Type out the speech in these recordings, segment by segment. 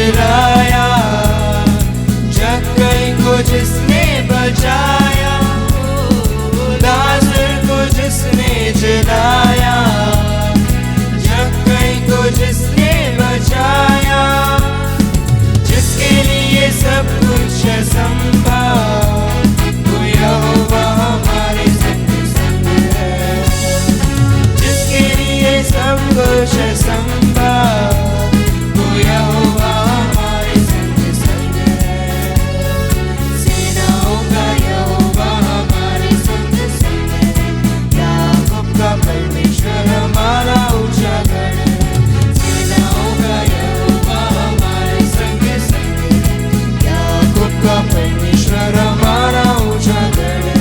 जिलाया, जक्कई को जिसने बचाया, लाजर को जिसने जिलाया, जक्कई को जिसने बचाया, जिसके लिए सब कुछ संभव, वो यहोवा हमारे संग संग है। जिसके लिए सब कुछ संभव, वो यहोवा हमारे संग संग है। सेनाओं का यहोवा हमारे संग संग है। याकूब का परमेश्वर हमारा ऊंचा गढ़ है। सेनाओं का यहोवा हमारे संग संग है। याकूब का परमेश्वर हमारा ऊंचा गढ़ है।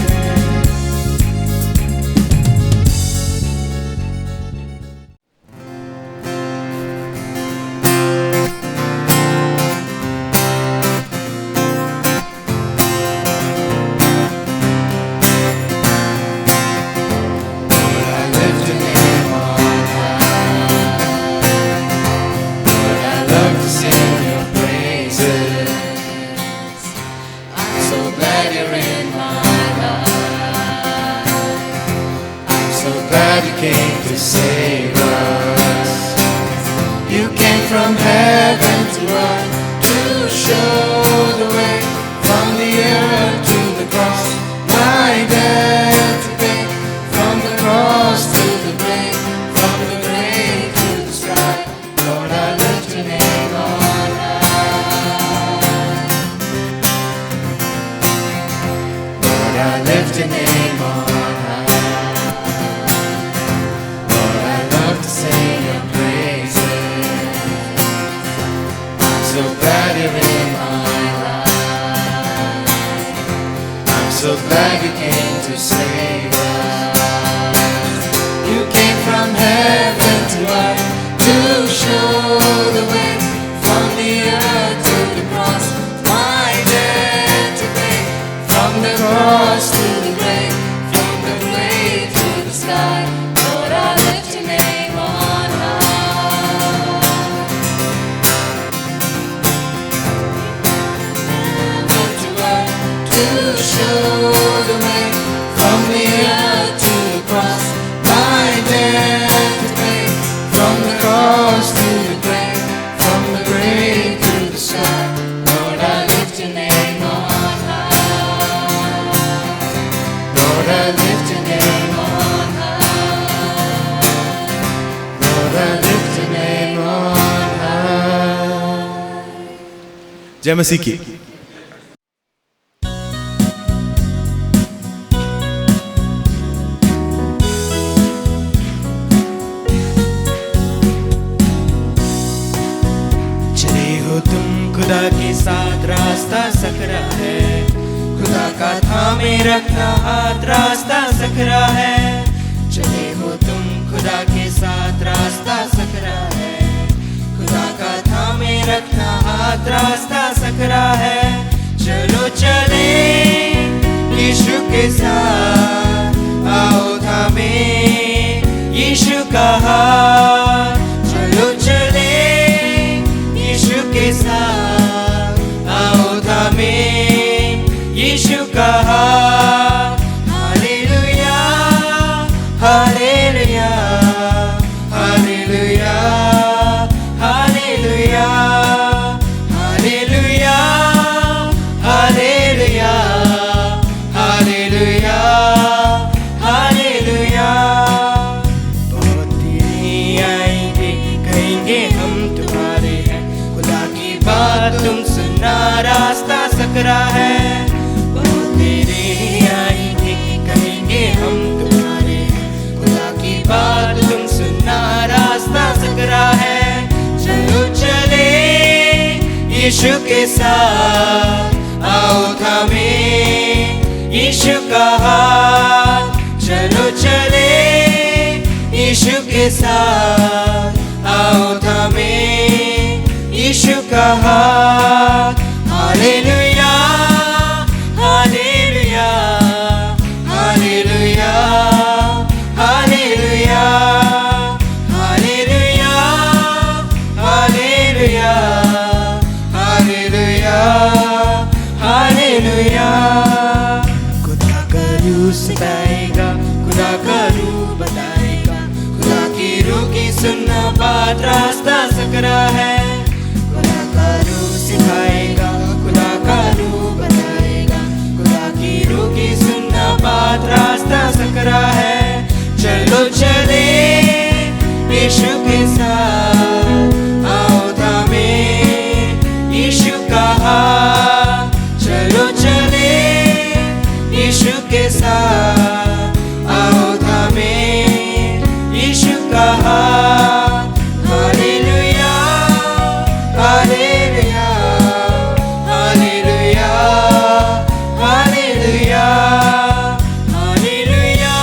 जय मसीह की। चले हो तुम खुदा के साथ, रास्ता सकरा है। खुदा का थामे रखना हाथ, रास्ता सकरा है। चले हो तुम खुदा के साथ, रास्ता सकरा है। खुदा का थामे रखना हाथ, रास्ता सकरा है। चलो चले यीशु के साथ, आओ थामे यीशु का हाथ। चलो चले यीशु के साथ, आओ थामे यीशु का हाथ। Hallelujah hallelujah hallelujah hallelujah hallelujah hallelujah hallelujah hallelujah. बहुत तेरे आएंगे, कहेंगे हम तुम्हारे हैं। खुदा की बात तुम सुनना, रास्ता सकरा है। बहुत तेरे आएंगे, कहेंगे हम तुम्हारे हैं। खुदा की बात तुम सुनना, रास्ता सकरा है। चलो चले यीशु के साथ, आओ थामे यीशु का हाथ। चलो चले यीशु के साथ, आओ थामे यीशु का हाथ। Hallelujah hallelujah hallelujah hallelujah hallelujah hallelujah पात्र रास्ता सकरा है। खुदा का रूह सिखाएगा, खुदा का रूह बताएगा, खुदा की रूह की सुनना पात्र रास्ता सकरा है। चलो चले यीशु के साथ, आओ थामे यीशु का हाथ। चलो चले यीशु के साथ, आओ थामे यीशु का हाथ। Hallelujah hallelujah hallelujah hallelujah hallelujah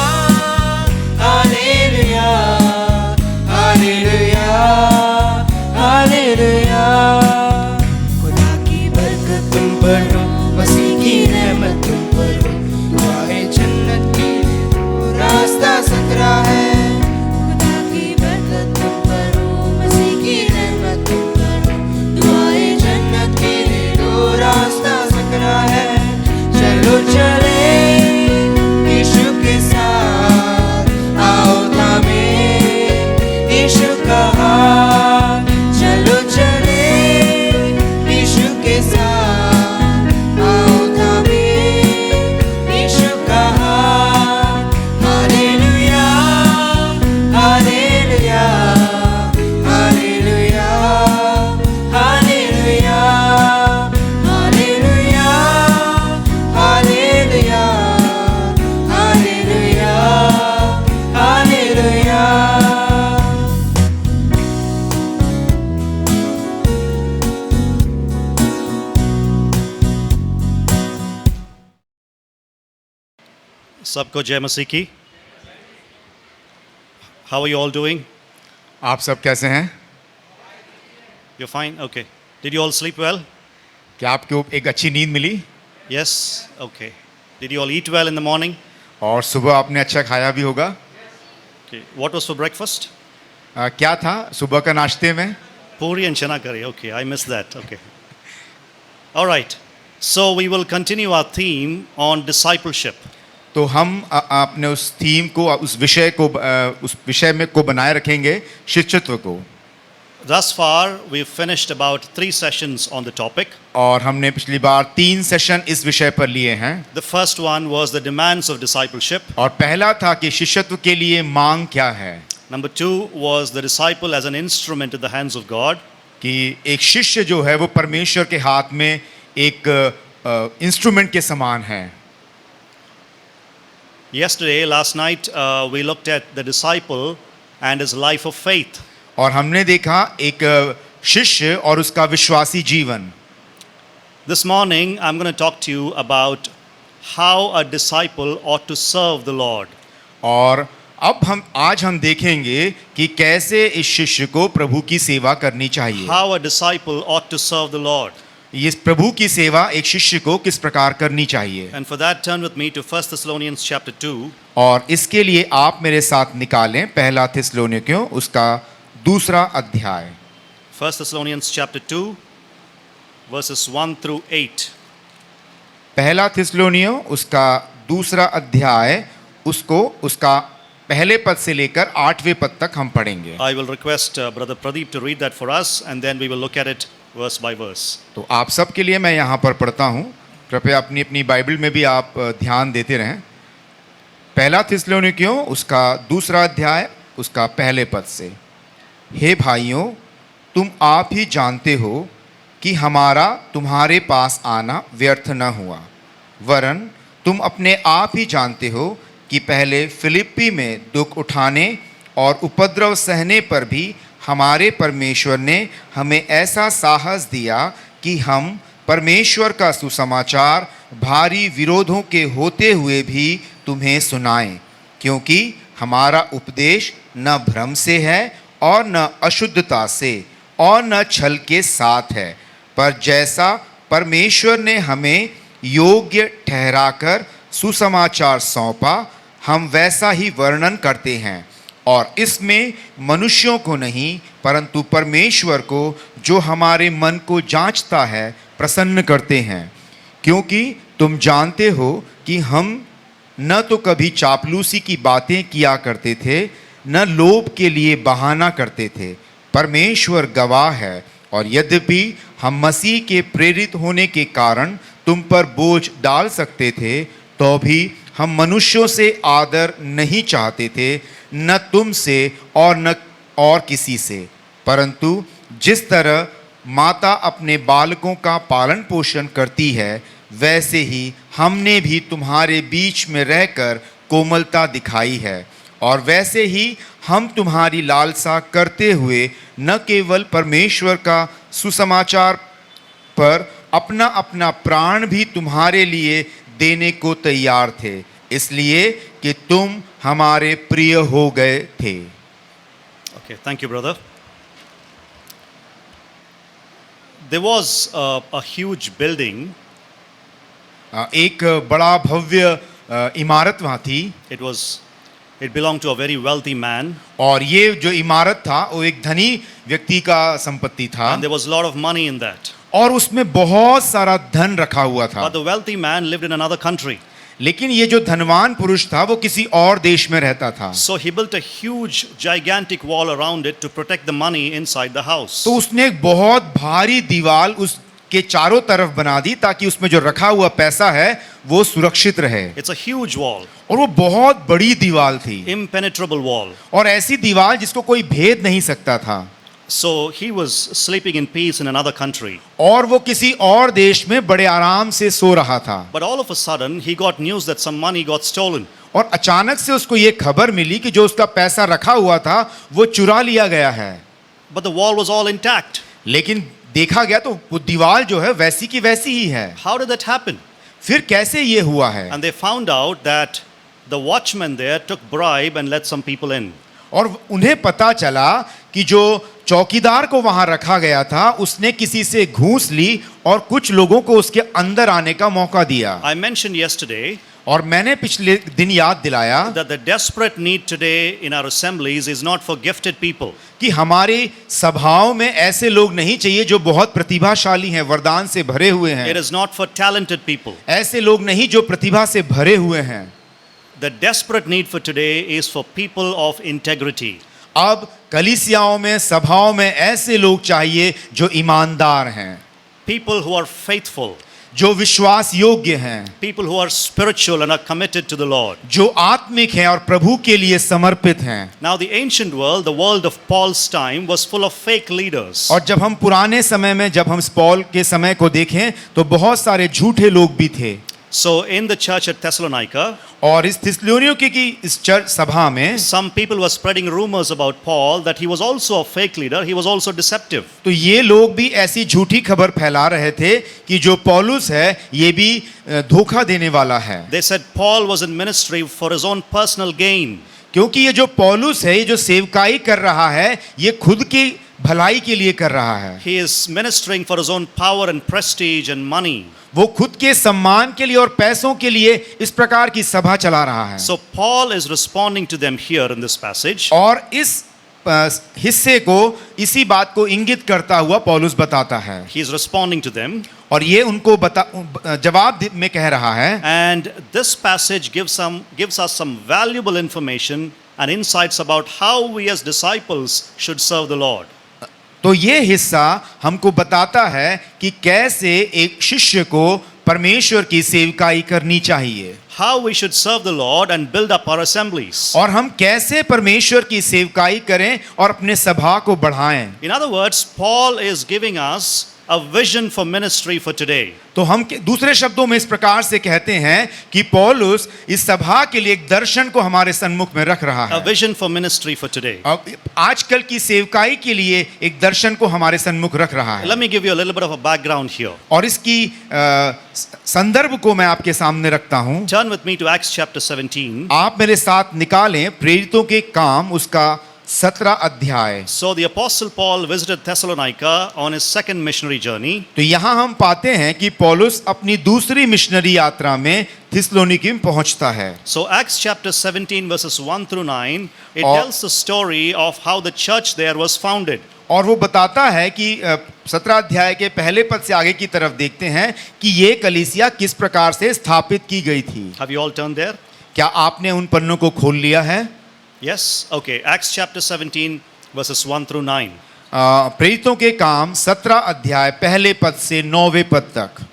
hallelujah hallelujah hallelujah. खुदा की बरकत तुम पर हो, मसीह की रहमत तुम पर हो, दुआए जन्नत की रास्ता सकरा है। खुदा की बरकत तुम पर हो, मसीह की रहमत तुम पर हो, दुआए जन्नत के लिए दो रास्ता सकरा है। चलो चले यीशु के साथ, आओ थामे यीशु का हाथ। चलो चले यीशु के साथ, आओ थामे यीशु का हाथ। Hallelujah hallelujah hallelujah hallelujah hallelujah hallelujah hallelujah hallelujah. सबको जय मसीह की। How are you all doing? आप सब कैसे हैं? You're fine? Okay. Did you all sleep well? क्या आपको एक अच्छी नींद मिली Yes? Okay. Did you all eat well in the morning? और सुबह आपने अच्छा खाया भी होगा? Okay. What was for breakfast? क्या था सुबह का नाश्ते में? Puri and chana curry. Okay, I missed that. Okay. All right. So we will continue our theme on discipleship. तो हम अपने उस थीम को, उस विषय को, उस विषय में को बनाए रखेंगे, शिष्यत्व को। Thus far, we've finished about 3 sessions on the topic. और हमने पिछली बार 3 सेशन इस विषय पर लिए हैं। The first one was the demands of discipleship. और पहला था कि शिष्यत्व के लिए मांग क्या है। Number 2 was the disciple as an instrument in the hands of God. कि एक शिष्य जो है वो परमेश्वर के हाथ में एक इंस्ट्रूमेंट के समान है। Yesterday, last night, we looked at the disciple and his life of faith. और हमने देखा एक शिष्य और उसका विश्वासी जीवन। This morning, I'm going to talk to you about how a disciple ought to serve the Lord. और अब आज हम देखेंगे कि कैसे इस शिष्य को प्रभु की सेवा करनी चाहिए। How a disciple ought to serve the Lord. ये प्रभु की सेवा एक शिष्य को किस प्रकार करनी चाहिए। And for that, turn with me to 1 Thessalonians chapter 2. और इसके लिए आप मेरे साथ निकालें पहला थिस्सलुनीकियों उसका 2 अध्याय। 1 Thessalonians chapter 2, verses 1 through 8. पहला थिस्सलुनीकियों उसका 2 अध्याय, उसको उसका पहले पद से लेकर 8वें पद तक हम पढ़ेंगे। I will request Brother Pradeep to read that for us, and then we will look at it verse by verse. तो आप सब के लिए मैं यहाँ पर पढ़ता हूँ, कृपया अपनी अपनी बाइबल में भी आप ध्यान देते रहें। पहला थिस्सलुनीकियों उसका 2 अध्याय उसका पहले पद से। हे भाइयों, तुम आप ही जानते हो कि हमारा तुम्हारे पास आना व्यर्थ न हुआ, वरन तुम अपने आप ही जानते हो कि पहले फिलिप्पी में दुख उठाने और उपद्रव सहने पर भी हमारे परमेश्वर ने हमें ऐसा साहस दिया कि हम परमेश्वर का सुसमाचार भारी विरोधों के होते हुए भी तुम्हें सुनाएं, क्योंकि हमारा उपदेश न भ्रम से है और न अशुद्धता से और न छल के साथ है, पर जैसा परमेश्वर ने हमें योग्य ठहराकर सुसमाचार सौंपा, हम वैसा ही वर्णन करते हैं, और इसमें मनुष्यों को नहीं परंतु परमेश्वर को जो हमारे मन को जांचता है प्रसन्न करते हैं। क्योंकि तुम जानते हो कि हम न तो कभी चापलूसी की बातें किया करते थे, न लोभ के लिए बहाना करते थे, परमेश्वर गवाह है, और यद्यपि हम मसीह के प्रेरित होने के कारण तुम पर बोझ डाल सकते थे, तो भी हम मनुष्यों से आदर नहीं चाहते थे, न तुमसे और न और किसी से, परंतु जिस तरह माता अपने बालकों का पालन पोषण करती है, वैसे ही हमने भी तुम्हारे बीच में रहकर कोमलता दिखाई है, और वैसे ही हम तुम्हारी लालसा करते हुए न केवल परमेश्वर का सुसमाचार पर अपना अपना प्राण भी तुम्हारे लिए देने को तैयार थे, इसलिए कि तुम हमारे प्रिय हो गए थे। Okay, thank you, brother. There was a huge building. एक बड़ा भव्य इमारत वहाँ थी, It belonged to a very wealthy man, और ये जो इमारत था वो एक धनी व्यक्ति का संपत्ति था, and there was a lot of money in that. और उसमें बहुत सारा धन रखा हुआ था। But the wealthy man lived in another country. लेकिन ये जो धनवान पुरुष था वो किसी और देश में रहता था, So he built a huge, gigantic wall around it to protect the money inside the house. तो उसने एक बहुत भारी दीवार उसके चारों तरफ बना दी ताकि उसमें जो रखा हुआ पैसा है वो सुरक्षित रहे। It's a huge wall, और वो बहुत बड़ी दीवार थी, impenetrable wall. और ऐसी दीवार जिसको कोई भेद नहीं सकता था। So he was sleeping in peace in another country. और वो किसी और देश में बड़े आराम से सो रहा था, But all of a sudden, he got news that some money got stolen. और अचानक से उसको ये खबर मिली कि जो उसका पैसा रखा हुआ था वो चुरा लिया गया है। But the wall was all intact. लेकिन देखा गया तो वो दीवार जो है वैसी की वैसी ही है। How did that happen? फिर कैसे ये हुआ है? And they found out that the watchman there took bribe and let some people in. और उन्हें पता चला कि जो चौकीदार को वहां रखा गया था उसने किसी से घूस ली और कुछ लोगों को उसके अंदर आने का मौका दिया। I mentioned yesterday और मैंने पिछले दिन याद दिलाया that the desperate need today in our assemblies is not for gifted people. कि हमारी सभाओं में ऐसे लोग नहीं चाहिए जो बहुत प्रतिभाशाली हैं, वरदान से भरे हुए It हैं। is not for talented people. ऐसे लोग नहीं जो प्रतिभा से भरे हुए हैं। The desperate need for today is for people of integrity. अब कलीसियाओं में, सभाओं में ऐसे लोग चाहिए जो ईमानदार हैं, People who are faithful. जो विश्वास योग्य हैं, People who are spiritual and are committed to the Lord. जो आत्मिक हैं और प्रभु के लिए समर्पित हैं। Now, the ancient world, the world of Paul's time, was full of fake leaders. और जब हम पुराने समय में, जब हम पौल के समय को देखें तो बहुत सारे झूठे लोग भी थे। So, in the church at Thessalonica, और इस थिस्सलुनीके की इस चर्च सभा में some people were spreading rumors about Paul that he was also a fake leader, he was also deceptive. तो ये लोग भी ऐसी झूठी खबर फैला रहे थे कि जो पौलुस है ये भी धोखा देने वाला है। They said Paul was in ministry for his own personal gain. क्योंकि ये जो पौलुस है, ये जो सेवकाई कर रहा है, ये खुद की भलाई के लिए कर रहा है। He is ministering for his own power and prestige and money. वो खुद के सम्मान के लिए और पैसों के लिए इस प्रकार की सभा चला रहा है। So Paul is responding to them here in this passage. और इस हिस्से को, इसी बात को इंगित करता हुआ पौलुस बताता है, He is responding to them. और ये उनको जवाब में कह रहा है। And this passage gives us some valuable information and insights about how we as disciples should serve the Lord. तो ये हिस्सा हमको बताता है कि कैसे एक शिष्य को परमेश्वर की सेवकाई करनी चाहिए, How we should serve the Lord and build up our assemblies. और हम कैसे परमेश्वर की सेवकाई करें और अपने सभा को बढ़ाएं। In other words, Paul is giving us a vision for ministry for today. तो हम दूसरे शब्दों में इस प्रकार से कहते हैं कि पौलुस इस सभा के लिए एक दर्शन को हमारे सम्मुख में रख रहा A है। vision for ministry for today. अब आजकल की सेवकाई के लिए एक दर्शन को हमारे सम्मुख रख रहा है। Let me give you a little bit of a background here. और इसकी संदर्भ को मैं आपके सामने रखता हूं। Turn with me to Acts chapter 17. आप मेरे साथ निकालें प्रेरितों के काम उसका 17 अध्याय। So the apostle Paul visited Thessalonica on his second missionary journey. तो यहाँ हम पाते हैं कि पौलुस अपनी दूसरी मिशनरी यात्रा में थिस्सलुनीके में पहुंचता है। So Acts chapter 17 verses 1 through 9, it और- tells the story of how the church there was founded. और वो बताता है कि 17 अध्याय के पहले पद से आगे की तरफ देखते हैं कि ये कलीसिया किस प्रकार से स्थापित की गई थी। Have you all turned there? क्या आपने उन पन्नों को खोल लिया है? Yes? Okay. Acts chapter 17 verses 1 through 9. प्रेरितों के काम 17 अध्याय पहले पद से 9वें पद तक।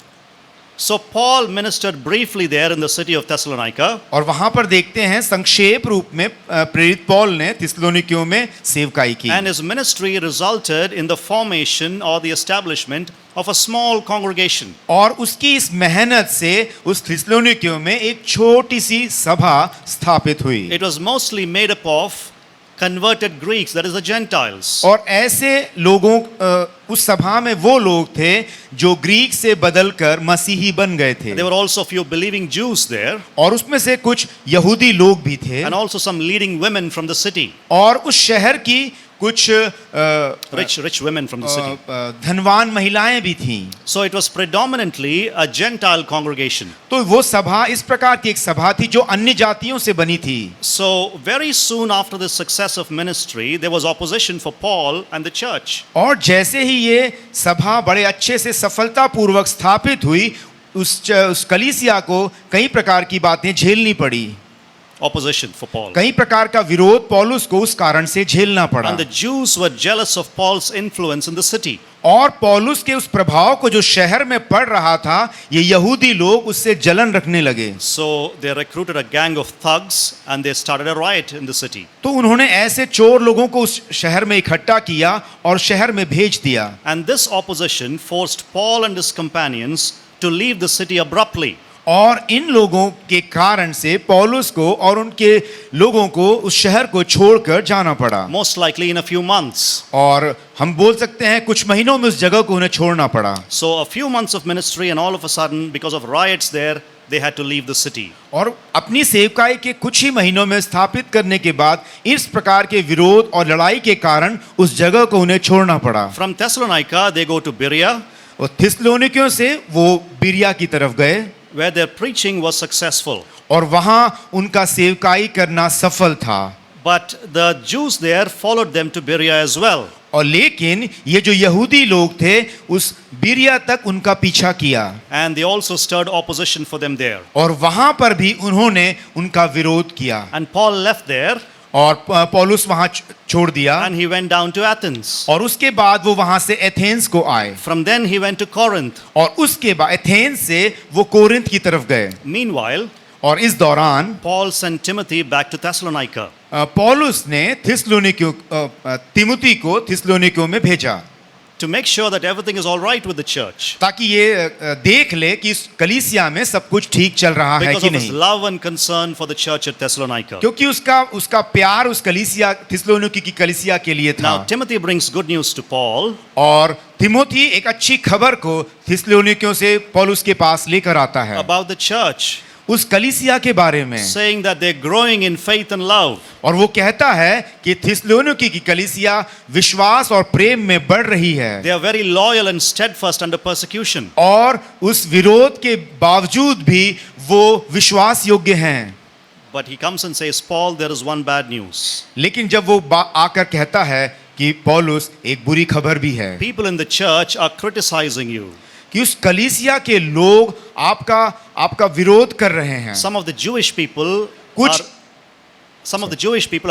So Paul ministered briefly there in the city of Thessalonica. और वहां पर देखते हैं संक्षेप रूप में प्रेरित पौल ने थिस्सलुनीकियों में सेवकाई की। And his ministry resulted in the formation or the establishment of a small congregation. और उसकी इस मेहनत से उस थिस्सलुनीकियों में एक छोटी सी सभा स्थापित हुई। It was mostly made up of converted Greeks, that is the Gentiles. और ऐसे लोगों उस सभा में वो लोग थे जो ग्रीक से बदलकर मसीही बन गए थे। There were also a few believing Jews there, और उसमें से कुछ यहूदी लोग भी थे and also some leading women from the city, और उस शहर की कुछ rich women from the city. धनवान महिलाएं भी थीं। So it was predominantly a Gentile congregation. तो वो सभा इस प्रकार की एक सभा थी जो अन्य जातियों से बनी थी। So very soon after the success of ministry, there was opposition for Paul and the church. और जैसे ही ये सभा बड़े अच्छे से सफलतापूर्वक स्थापित हुई, उस कलीसिया को कई प्रकार की बातें झेलनी पड़ी। Opposition for Paul. कई प्रकार का विरोध पौलुस को उस कारण से झेलना पड़ा। And the Jews were jealous of Paul's influence in the city. और पौलुस के उस प्रभाव को जो शहर में पड़ रहा था, ये यहूदी लोग उससे जलन रखने लगे। So they recruited a gang of thugs and they started a riot in the city. तो उन्होंने ऐसे चोर लोगों को उस शहर में इकट्ठा किया और शहर में भेज दिया। And this opposition forced Paul and his companions to leave the city abruptly. और इन लोगों के कारण से पौलुस को और उनके लोगों को उस शहर को छोड़कर जाना पड़ा। Most likely in a few months. और हम बोल सकते हैं कुछ महीनों में उस जगह को उन्हें छोड़ना पड़ा। So a few months of ministry and all of a sudden, because of riots there, they had to leave the city. और अपनी सेवकाई के कुछ ही महीनों में स्थापित करने के बाद इस प्रकार के विरोध और लड़ाई के कारण उस जगह को उन्हें छोड़ना पड़ा। From Thessalonica, they go to Berea, और थिस्सलुनीकियों से वो बिरिया की तरफ गए, where their preaching was successful. और वहां उनका सेवकाई करना सफल था। But the Jews there followed them to Berea as well. और लेकिन ये जो यहूदी लोग थे उस बिरिया तक उनका पीछा किया। And they also stirred opposition for them there. और वहां पर भी उन्होंने उनका विरोध किया। And Paul left there और पौलुस वहां छोड़ दिया। and he went down to Athens. और उसके बाद वो वहां से एथेंस को आए। From then he went to Corinth. और उसके बाद एथेंस से वो कोरिन्थ की तरफ गए। Meanwhile, और इस दौरान Paul sent Timothy back to Thessalonica. पौलुस ने तिमुथी को थिस्सलुनीकियों में भेजा To make sure that everything is all right with the church. ताकि ये देख ले कि इस कलीसिया में सब कुछ ठीक चल रहा है Because कि of his नहीं। love and concern for the church at Thessalonica. क्योंकि उसका प्यार उस कलीसिया थिस्सलुनीकी की कलीसिया के लिए था। Now Timothy brings good news to Paul. और तिमोथी एक अच्छी खबर को थिस्सलुनीकियों से पौलुस के पास लेकर आता है About the church, उस कलीसिया के बारे में, saying that they're growing in faith and love. और वो कहता है कि थिस्सलुनीकी की कलीसिया विश्वास और प्रेम में बढ़ रही है। They are very loyal and steadfast under persecution. और उस विरोध के बावजूद भी वो विश्वास योग्य हैं। But he comes and says, Paul, there is one bad news. लेकिन जब वो आकर कहता है कि पौलुस एक बुरी खबर भी है People in the church are criticizing you. कि उस कलीसिया के लोग आपका विरोध कर रहे हैं। Some of the Jewish people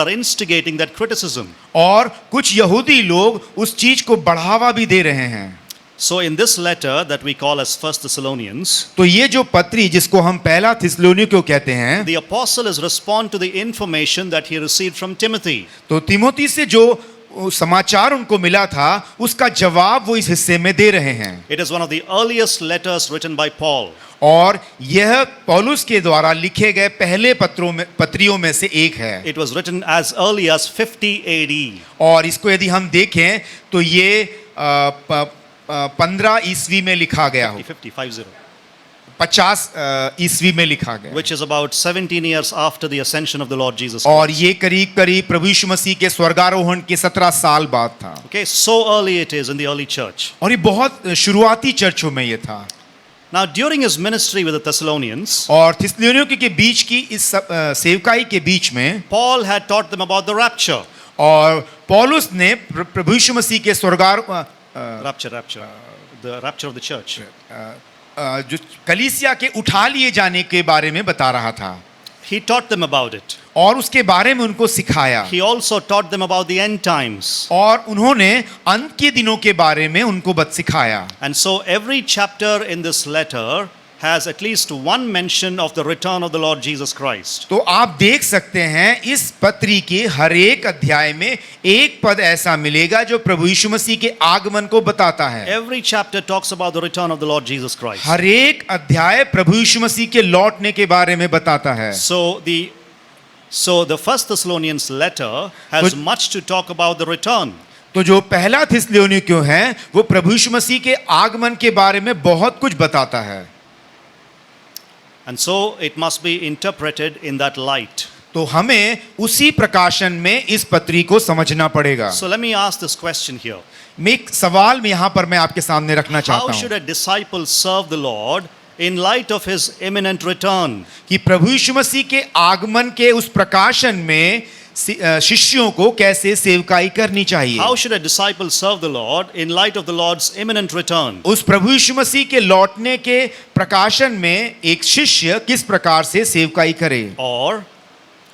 are instigating that criticism. और कुछ यहूदी लोग उस चीज को बढ़ावा भी दे रहे हैं। So in this letter that we call as First Thessalonians, तो ये जो पत्री जिसको हम पहला थिस्सलुनीकियों कहते हैं, the apostle is respond to the information that he received from Timothy. तो तिमोथी से जो समाचार उनको मिला था उसका जवाब वो इस हिस्से में दे रहे हैं। It is one of the earliest letters written by Paul. और यह पौलुस के द्वारा लिखे गए पहले पत्रियों में से एक है। It was written as early as 50 AD. और इसको यदि हम देखें तो ये 15 ईस्वी में लिखा गया हो, 50 ईस्वी में लिखा गया, which is about 17 years after the ascension of the Lord Jesus और Christ. ये करीब प्रभु यीशु मसीह के स्वर्गारोहण के 17 साल बाद था। Okay, so early it is in the early church. और ये बहुत शुरुआती चर्चों में ये था। Now during his ministry with the Thessalonians, और थिस्सलुनीकियों के बीच की इस सेवकाई के बीच में Paul had taught them about the rapture. और पौलुस ने प्रभु यीशु मसीह के The rapture of the church. जो कलीसिया के उठा लिए जाने के बारे में बता रहा था। He taught them about it. और उसके बारे में उनको सिखाया He also taught them about the end times. और उन्होंने अंत के दिनों के बारे में उनको सिखाया. And so every chapter in this letter has at least one mention of the return of the Lord Jesus Christ. तो आप देख सकते हैं इस पत्री के हर एक अध्याय में एक पद ऐसा मिलेगा जो प्रभु यीशु मसीह के आगमन को बताता है. Every chapter talks about the return of the Lord Jesus Christ. हर एक अध्याय प्रभु यीशु मसीह के लौटने के बारे में बताता है. So the First Thessalonians letter has तो- much to talk about the return. तो जो पहला थिस्सलुनीकियों है वो प्रभु यीशु मसीह के आगमन के बारे में बहुत कुछ बताता है. And so it must be interpreted in that light. तो हमें उसी प्रकाशन में इस पत्री को समझना पड़ेगा. So let me ask this question here. मैं एक सवाल में यहाँ पर मैं आपके सामने रखना How चाहता should हूँ a disciple serve the Lord in light of his imminent return? कि प्रभु यीशु मसीह के आगमन के उस प्रकाशन में शिष्यों को कैसे सेवकाई करनी चाहिए. How should a disciple serve the Lord in light of the Lord's imminent return? उस प्रभु यीशु मसीह के लौटने के प्रकाशन में एक शिष्य किस प्रकार से सेवकाई करे. Or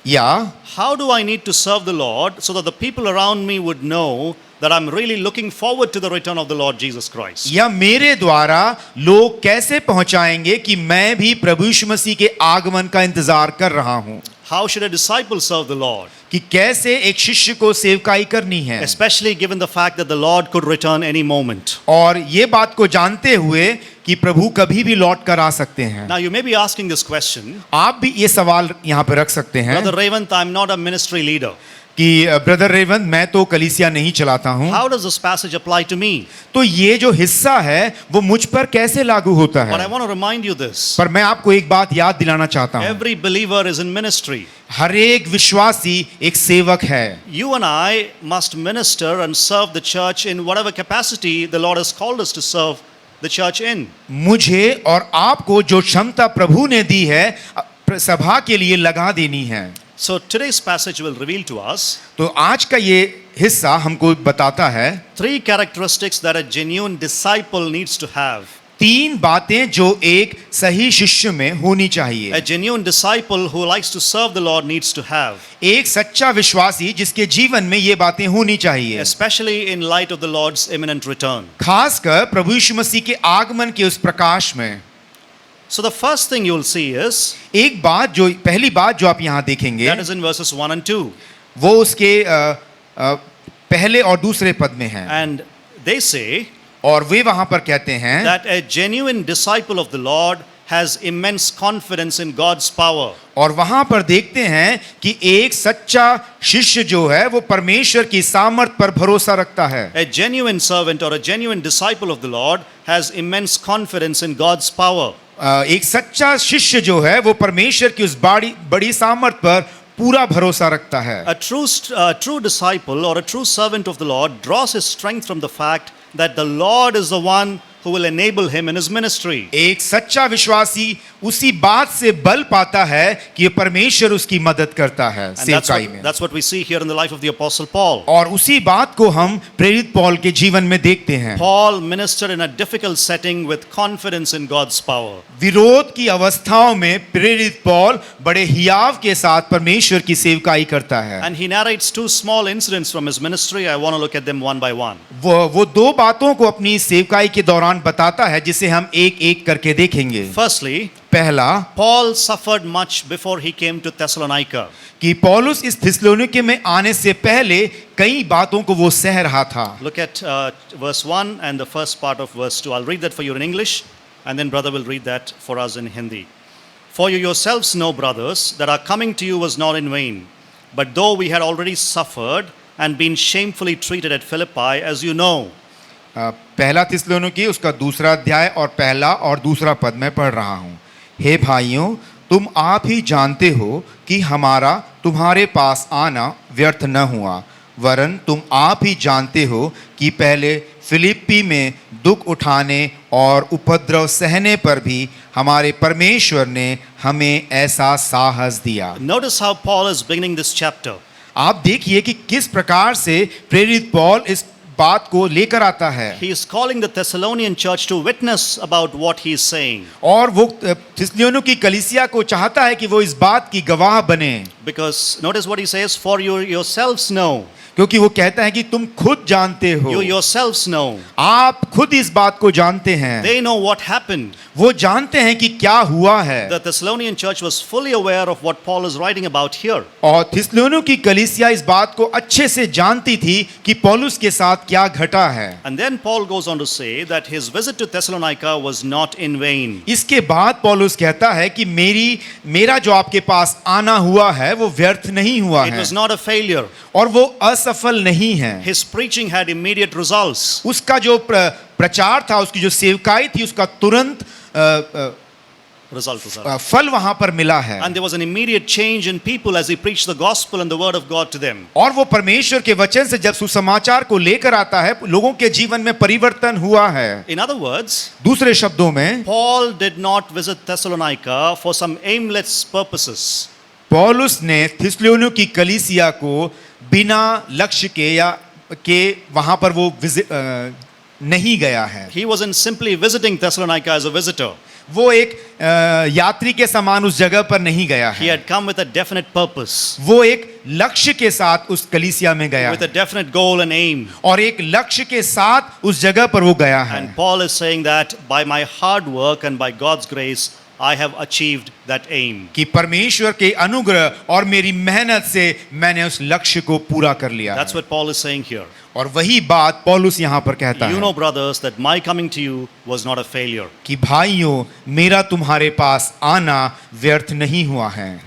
या how do I need to serve the Lord so that the people around me would know that I'm really looking forward to the return of the Lord Jesus Christ? या मेरे द्वारा लोग कैसे पहुंचाएंगे कि मैं भी प्रभु यीशु मसीह के आगमन का इंतजार कर रहा हूं. How should a disciple serve the Lord? कि कैसे एक शिष्य को सेवकाई करनी है. Especially given the fact that the Lord could return any moment. और ये बात को जानते हुए कि प्रभु कभी भी लौट कर आ सकते हैं. Now you may be asking this question, आप भी ये सवाल यहाँ पर रख सकते हैं Brother Revant, I'm not a ministry leader. कि ब्रदर रेवंत मैं तो कलीसिया नहीं चलाता हूँ. How does this passage apply to me? तो ये जो हिस्सा है वो मुझ पर कैसे लागू होता But I है. want to remind you this. पर मैं आपको एक बात याद दिलाना चाहता हूँ. Every believer is in ministry. हर एक विश्वासी एक सेवक है. You and I must minister and serve the church in whatever capacity the Lord has called us to serve the church in. मुझे और आपको जो क्षमता प्रभु ने दी है सभा के लिए लगा देनी है. So today's passage will reveal to us तो आज का ये हिस्सा हमको बताता है 3 characteristics that a genuine disciple needs to have. 3 बातें जो एक सही शिष्य में होनी चाहिए. A genuine disciple who likes to serve the Lord needs to have, एक सच्चा विश्वासी जिसके जीवन में ये बातें होनी चाहिए. especially in light of the Lord's imminent return. खासकर प्रभु यीशु मसीह के आगमन के उस प्रकाश में. So the first thing you will see is एक बात जो पहली बात जो आप यहाँ देखेंगे that is in verses 1 and 2. वो उसके पहले और दूसरे पद में है. And they say और वे वहां पर कहते हैं that a genuine disciple of the Lord has immense confidence in God's power. और वहां पर देखते हैं कि एक सच्चा शिष्य जो है वो परमेश्वर की सामर्थ पर भरोसा रखता है. A genuine servant or a genuine disciple of the Lord has immense confidence in God's power. एक सच्चा शिष्य जो है वो परमेश्वर की उस बड़ी सामर्थ पर पूरा भरोसा रखता है. A true disciple or a true servant of the Lord draws his strength from the fact that the Lord is the one who will enable him in his ministry. एक सच्चा विश्वासी उसी बात से बल पाता है कि परमेश्वर उसकी मदद करता है And सेवकाई में. that's what we see here in the life of the Apostle Paul. और उसी बात को हम प्रेरित पौल के जीवन में देखते हैं. Paul ministered in a difficult setting with confidence in God's power. विरोध की अवस्थाओं में प्रेरित पौल बड़े हियाव के साथ परमेश्वर की सेवकाई करता है. And he narrates 2 small incidents from his ministry. I want to look at them one by one. वो 2 बातों को अपनी सेवकाई के दौरान बताता है जिसे हम एक एक करके देखेंगे. Firstly, पहला Paul suffered much before he came to Thessalonica. कि पौलुस इस थिस्सलुनीके में आने से पहले कई बातों को वो सह रहा था. Look at verse 1 and the first part of verse 2. I'll read that for you in English and then brother will read that for us in Hindi. For you yourselves know, brothers, that our coming to you was not in vain. But though we had already suffered and been shamefully treated at Philippi, as you know. पहला थिस्सलुनीके उसका दूसरा अध्याय और पहला और दूसरा पद में पढ़ रहा हूँ. हे भाइयों, तुम आप ही जानते हो कि हमारा तुम्हारे पास आना व्यर्थ न हुआ, वरन तुम आप ही जानते हो कि पहले फिलिप्पी में दुख उठाने और उपद्रव सहने पर भी हमारे परमेश्वर ने हमें ऐसा साहस दिया. Notice how Paul is beginning this chapter. आप देखिए कि किस प्रकार से प्रेरित पौल इस बात को लेकर आता है He is calling the Thessalonian church to witness about what he is saying. और वो थिस्सलुनीकियों की कलीसिया को चाहता है कि वो इस बात की गवाह बने, Because notice what he says, for you yourselves know. क्योंकि वो कहता है कि तुम खुद जानते हो, You yourselves know. आप खुद इस बात को जानते हैं, They know what happened. वो जानते हैं कि क्या हुआ है। The Thessalonian church was fully aware of what Paul is writing about here. और थिस्सलुनीकियों की कलीसिया इस बात को अच्छे से जानती थी कि पौलुस के साथ क्या घटा है। And then Paul goes on to say that his visit to Thessalonica was not in vain. इसके बाद पौलुस कहता है कि मेरा जो आपके पास आना हुआ है वो व्यर्थ नहीं हुआ It है was not a failure. और वो असफल नहीं है। His preaching had immediate results. उसका जो प्रचार था, उसकी जो सेवकाई थी, उसका तुरंत Result. फल वहां पर मिला है। And there was an immediate change in people as he preached the gospel and the word of God to them. और वो परमेश्वर के वचन से जब सुसमाचार को लेकर आता है, लोगों के जीवन में परिवर्तन हुआ है। In other words, दूसरे शब्दों में Paul did not visit Thessalonica for some aimless purposes. पौलुस ने थिस्सलुनीकियों की कलीसिया को बिना लक्ष्य के वहां पर वो नहीं गया है। He wasn't simply visiting Thessalonica as a visitor. वो एक यात्री के समान उस जगह पर नहीं गया He है, had come with a definite purpose, वो एक लक्ष्य के साथ उस कलीसिया में गया with a है definite goal and aim. और एक लक्ष्य के साथ उस जगह पर वो गया है। And Paul is saying that by my hard work and by God's grace, I have achieved that aim. कि परमेश्वर के अनुग्रह और मेरी मेहनत से मैंने उस लक्ष्य को पूरा कर लिया That's है। what Paul is saying here. और वही बात पौलुस यहाँ पर कहता You है know, brothers, that my coming to you was not a failure. कि भाइयों, मेरा तुम्हारे पास आना व्यर्थ नहीं हुआ है।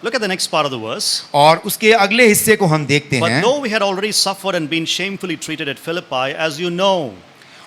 Look at the next part of the verse. और उसके अगले हिस्से को हम देखते But हैं। though we had already suffered and been shamefully treated at Philippi, as you know,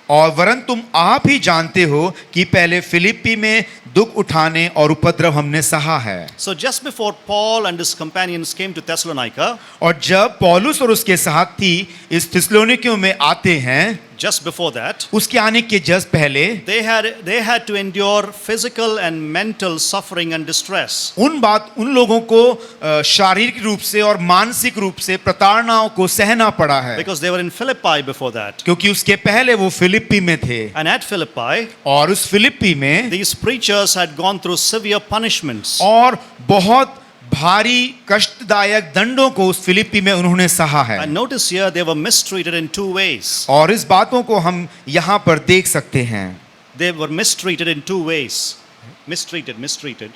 और वरन तुम आप ही जानते हो कि पहले फिलिप्पी में दुख उठाने और उपद्रव हमने सहा है। so just before Paul and his companions came to Thessalonica, और जब पौलुस और उसके साथी इस थिस्सलुनीकियों में आते हैं, just before that, उसके आने के जस्ट पहले they had to endure physical and mental suffering and distress. उन लोगों को शारीरिक रूप से और मानसिक रूप से प्रताड़नाओं को सहना पड़ा है, Because they were in Philippi before that. क्योंकि उसके पहले वो फिलिप्पी में थे And at Philippi, और उस फिलिप्पी में these preachers had gone through severe punishments. और बहुत भारी कष्टदायक दंडों को उस फिलिप्पी में उन्होंने सहा है। And notice here they were mistreated in two ways. और इस बातों को हम यहाँ पर देख सकते हैं। They were mistreated in two ways. Mistreated.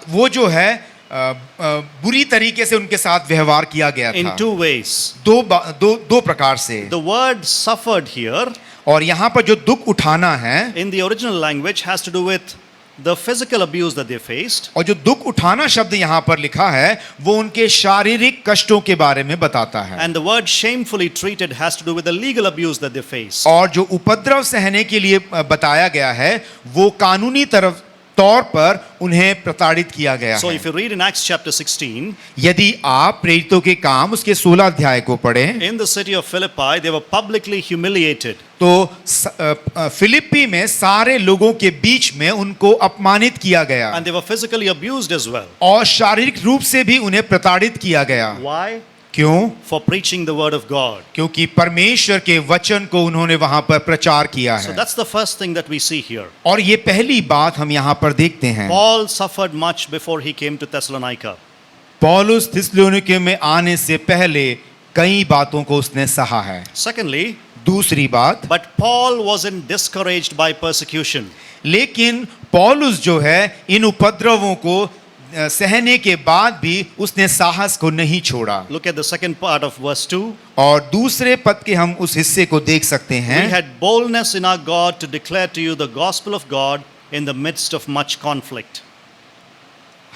वो जो है बुरी तरीके से उनके साथ व्यवहार किया गया In था two ways. दो प्रकार से। The word suffered here और यहाँ पर जो दुख उठाना है, in the original language has to do with the physical abuse that they faced. और जो दुख उठाना शब्द यहाँ पर लिखा है वो उनके शारीरिक कष्टों के बारे में बताता है। And the word shamefully treated has to do with the legal abuse that they faced. और जो उपद्रव सहने के लिए बताया गया है वो कानूनी तौर पर उन्हें प्रताड़ित किया गया So है। if you read in Acts chapter 16, यदि आप प्रेरितों के काम उसके 16 अध्याय को पढ़ें in the city of Philippi, they were publicly humiliated. तो फिलिप्पी में सारे लोगों के बीच में उनको अपमानित किया गया And they were physically abused as well. और शारीरिक रूप से भी उन्हें प्रताड़ित किया गया। Why? क्यों? For preaching the word of God. क्योंकि परमेश्वर के वचन को उन्होंने वहां पर प्रचार किया So है। that's the first thing that we see here. और ये पहली बात हम यहाँ पर देखते हैं। Paul suffered much before he came to Thessalonica. पौलुस थिस्सलुनीकियों में आने से पहले कई बातों को उसने सहा है। Secondly, दूसरी बात, but Paul wasn't discouraged by persecution. लेकिन पौलुस जो है इन उपद्रवों को सहने के बाद भी उसने साहस को नहीं छोड़ा। Look at the second part of verse 2. और दूसरे पद के हम उस हिस्से को देख सकते We हैं। had boldness in our God to declare to you the gospel of God in the midst of much conflict.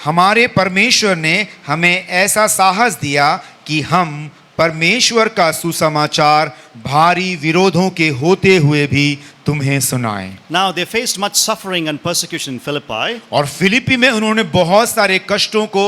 हमारे परमेश्वर ने हमें ऐसा साहस दिया कि हम परमेश्वर का सुसमाचार भारी विरोधों के होते हुए भी तुम्हें सुनाएं। Now they faced much suffering and persecution in Philippi. और फिलिप्पी में उन्होंने बहुत सारे कष्टों को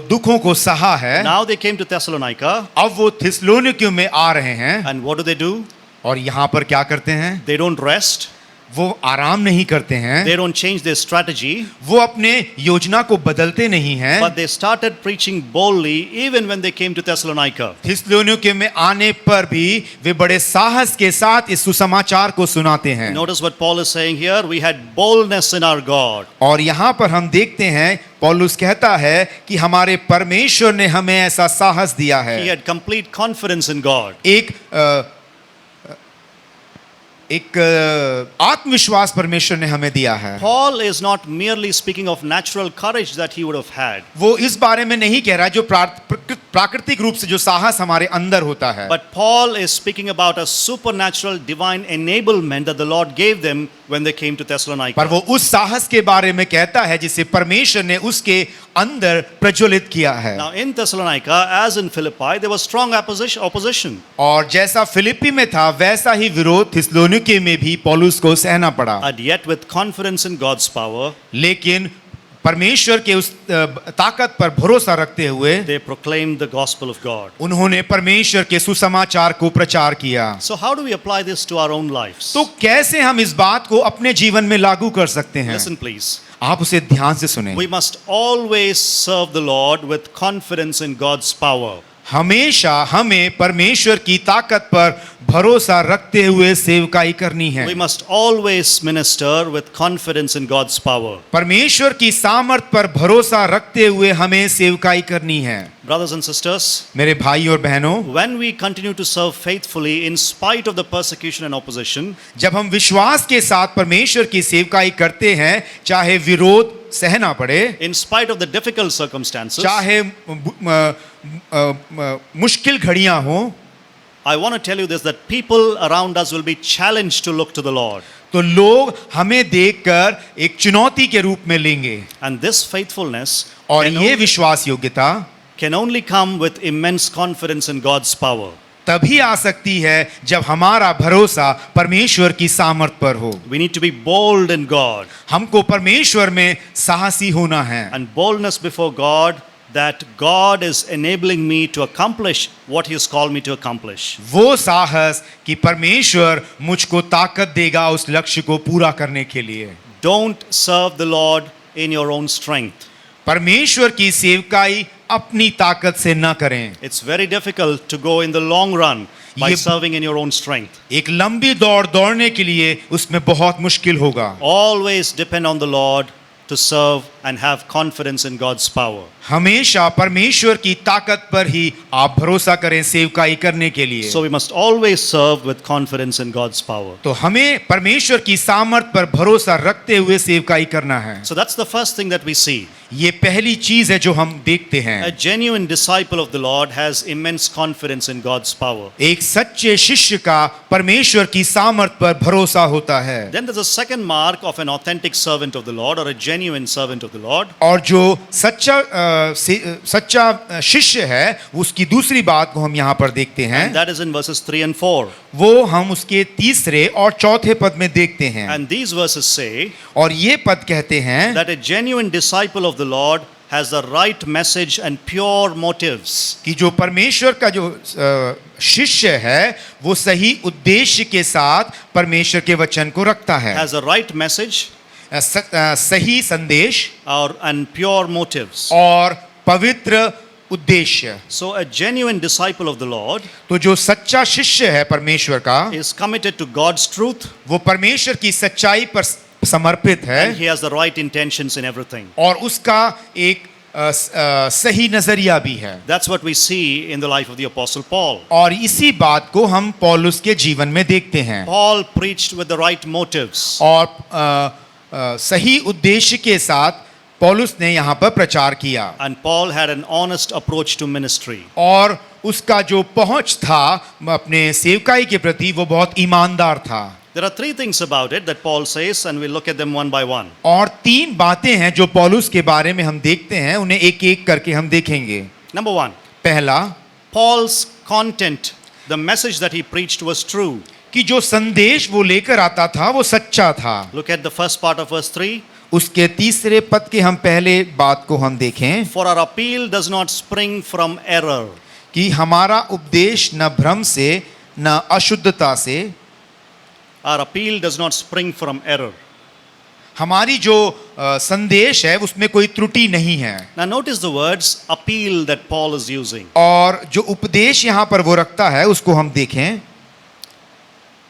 दुखों को सहा है। Now they came to Thessalonica. अब वो थिस्सलुनीकियों में आ रहे हैं And what do? और यहाँ पर क्या करते हैं? They don't rest. वो आराम नहीं करते हैं, they don't change their strategy, वो अपने योजना को बदलते नहीं हैं, but they started preaching boldly even when they came to Thessalonica. थिस्सलुनीके में आने पर भी वे बड़े साहस के साथ इस सुसमाचार को सुनाते हैं। Notice what Paul is saying here. We had boldness in our God. और यहाँ पर हम देखते हैं पौलुस कहता है कि हमारे परमेश्वर ने हमें ऐसा साहस दिया है। He had complete confidence in God. एक आत्मविश्वास परमेश्वर ने हमें दिया है। Paul is not merely speaking of natural courage that he would have had, वो इस बारे में नहीं कह रहा जो प्राकृतिक रूप से जो साहस हमारे अंदर होता है, but Paul is speaking about a supernatural divine enablement that the Lord gave them when they came to पर Thessalonica. वो उस साहस के बारे में कहता है जिसे परमेश्वर ने उसके अंदर प्रज्वलित किया है। Now in Thessalonica, as in Philippi, there was strong opposition. और जैसा फिलिप्पी में था वैसा ही विरोध थिस्सलुनीके में भी पौलुस को सहना पड़ा, And yet with confidence in God's power, लेकिन परमेश्वर के उस ताकत पर भरोसा रखते हुए they proclaimed the gospel of God. उन्होंने परमेश्वर के सुसमाचार को प्रचार किया। So how do we apply this to our own lives? तो कैसे हम इस बात को अपने जीवन में लागू कर सकते हैं? Listen please. आप उसे ध्यान से सुने। We must always serve the Lord with confidence in God's power. हमेशा हमें परमेश्वर की ताकत पर भरोसा रखते हुए सेवकाई करनी है। We must always minister with confidence in God's power. परमेश्वर की सामर्थ पर भरोसा रखते हुए हमें सेवकाई करनी है। Brothers and sisters, मेरे भाई और बहनों, when we continue to serve faithfully in spite of the persecution and opposition, जब हम विश्वास के साथ परमेश्वर की सेवकाई करते हैं, चाहे विरोध सहना पड़े, in spite of the difficult circumstances, चाहे मुश्किल घड़ियां हों, I want to tell you this, that people around us will be challenged to look to the Lord. तो लोग हमें देखकर एक चुनौती के रूप में लेंगे, And this faithfulness और can ये only, विश्वास योग्यता can only come with immense confidence in God's power. तभी आ सकती है जब हमारा भरोसा परमेश्वर की सामर्थ पर हो। We need to be bold in God, हमको परमेश्वर में साहसी होना है, and boldness before God that God is enabling me to accomplish what He has called me to accomplish. वो साहस कि परमेश्वर मुझको ताकत देगा उस लक्ष्य को पूरा करने के लिए। Don't serve the Lord in your own strength. परमेश्वर की सेवकाई अपनी ताकत से न करें। It's very difficult to go in the long run by ये- serving in your own strength. एक लंबी दौड़ दौड़ने के लिए उसमें बहुत मुश्किल होगा। Always depend on the Lord to serve and have confidence in God's power. हमेशा परमेश्वर की ताकत पर ही आप भरोसा करें सेवकाई करने के लिए। So we must always serve with confidence in God's power. तो हमें परमेश्वर की सामर्थ पर भरोसा रखते हुए सेवकाई करना है। So that's the first thing that we see. ये पहली चीज है जो हम देखते A हैं। genuine disciple of the Lord has immense confidence in God's power. एक सच्चे शिष्य का परमेश्वर की सामर्थ पर भरोसा होता है। Then there's a second mark of an authentic servant of the Lord or a genuine servant of the Lord. और जो सच्चा शिष्य है उसकी दूसरी बात को हम यहाँ पर देखते हैं। And that is in verses 3 and 4. वो हम उसके तीसरे और चौथे पद में देखते हैं। And these verses say और ये पद कहते हैं that a genuine disciple of the Lord has the right message and pure motives. कि जो परमेश्वर का जो शिष्य है वो सही उद्देश्य के साथ परमेश्वर के वचन को रखता है। Has a right message सही संदेश and pure motives. और पवित्र उद्देश्य। So a genuine disciple of the Lord तो जो सच्चा शिष्य है परमेश्वर का is committed to God's truth वो परमेश्वर की सच्चाई पर समर्पित है and he has the right intentions in everything. और उसका एक सही नजरिया भी है। That's what we see in the life of the Apostle Paul. और इसी बात को हम पौलुस के जीवन में देखते हैं। Paul preached with the right motives. और सही उद्देश्य के साथ पौलुस ने यहाँ पर प्रचार किया And Paul had an honest approach to ministry. और उसका जो पहुंच था अपने सेवकाई के प्रति वो बहुत ईमानदार था। There are three things about it that Paul says, and we'll look at them one by one. और तीन बातें हैं जो पौलुस के बारे में हम देखते हैं, उन्हें एक एक करके हम देखेंगे। Number one, पहला, Paul's content, the message that he preached was true. कि जो संदेश वो लेकर आता था वो सच्चा था। Look at the first part of verse 3. उसके तीसरे पद के हम पहले बात को हम देखें For our appeal does not spring from error. कि हमारा उपदेश न भ्रम से न अशुद्धता से Our appeal does not spring from error. हमारी जो संदेश है उसमें कोई त्रुटि नहीं है। Now notice the words appeal that Paul is using. और जो उपदेश यहाँ पर वो रखता है उसको हम देखें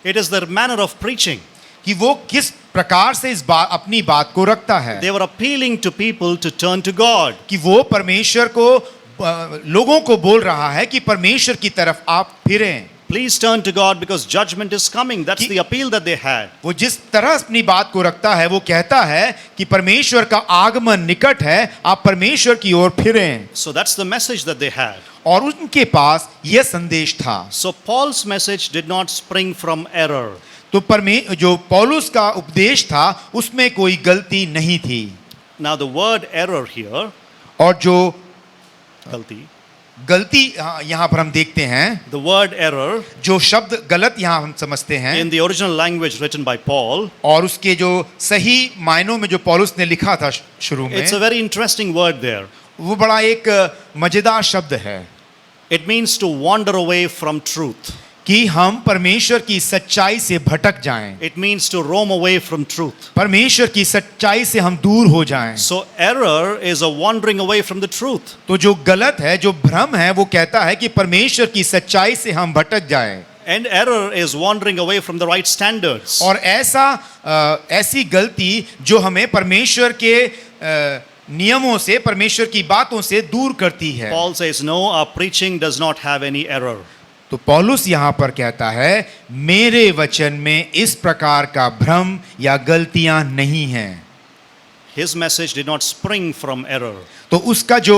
It is their manner of preaching. कि वो किस प्रकार से अपनी बात को रखता है, They were appealing to people to turn to God. कि वो परमेश्वर को लोगों को बोल रहा है कि परमेश्वर की तरफ आप फिरें। Please turn to God because judgment is coming. That's the appeal that they had. वो जिस तरह अपनी बात को रखता है वो कहता है कि परमेश्वर का आगमन निकट है, आप परमेश्वर की ओर फिरें। So that's the message that they had. और उनके पास यह संदेश था। So Paul's message did not spring from error. तो जो पौलुस का उपदेश था उसमें कोई गलती नहीं थी। Now the word error here, और जो गलती, यहाँ पर हम देखते हैं, the word error जो शब्द गलत यहाँ हम समझते हैं, in the original language written by Paul, और उसके जो सही मायनों में जो पौलुस ने लिखा था शुरू में, it's a very interesting word there. वो बड़ा एक मजेदार शब्द है। It means to wander away from truth. कि हम परमेश्वर की सच्चाई से भटक जाएं, It means to roam away from truth. परमेश्वर की सच्चाई से हम दूर हो जाएं। So error is a wandering away from the truth. तो जो गलत है, जो भ्रम है, वो कहता है कि परमेश्वर की सच्चाई से हम भटक जाएं। And error is wandering away from the right standards. और ऐसी गलती जो हमें परमेश्वर के नियमों से, परमेश्वर की बातों से दूर करती है। Paul says, no, our preaching does not have any error. तो पौलुस यहाँ पर कहता है मेरे वचन में इस प्रकार का भ्रम या गलतियां नहीं हैं। His message did not spring from error. तो उसका जो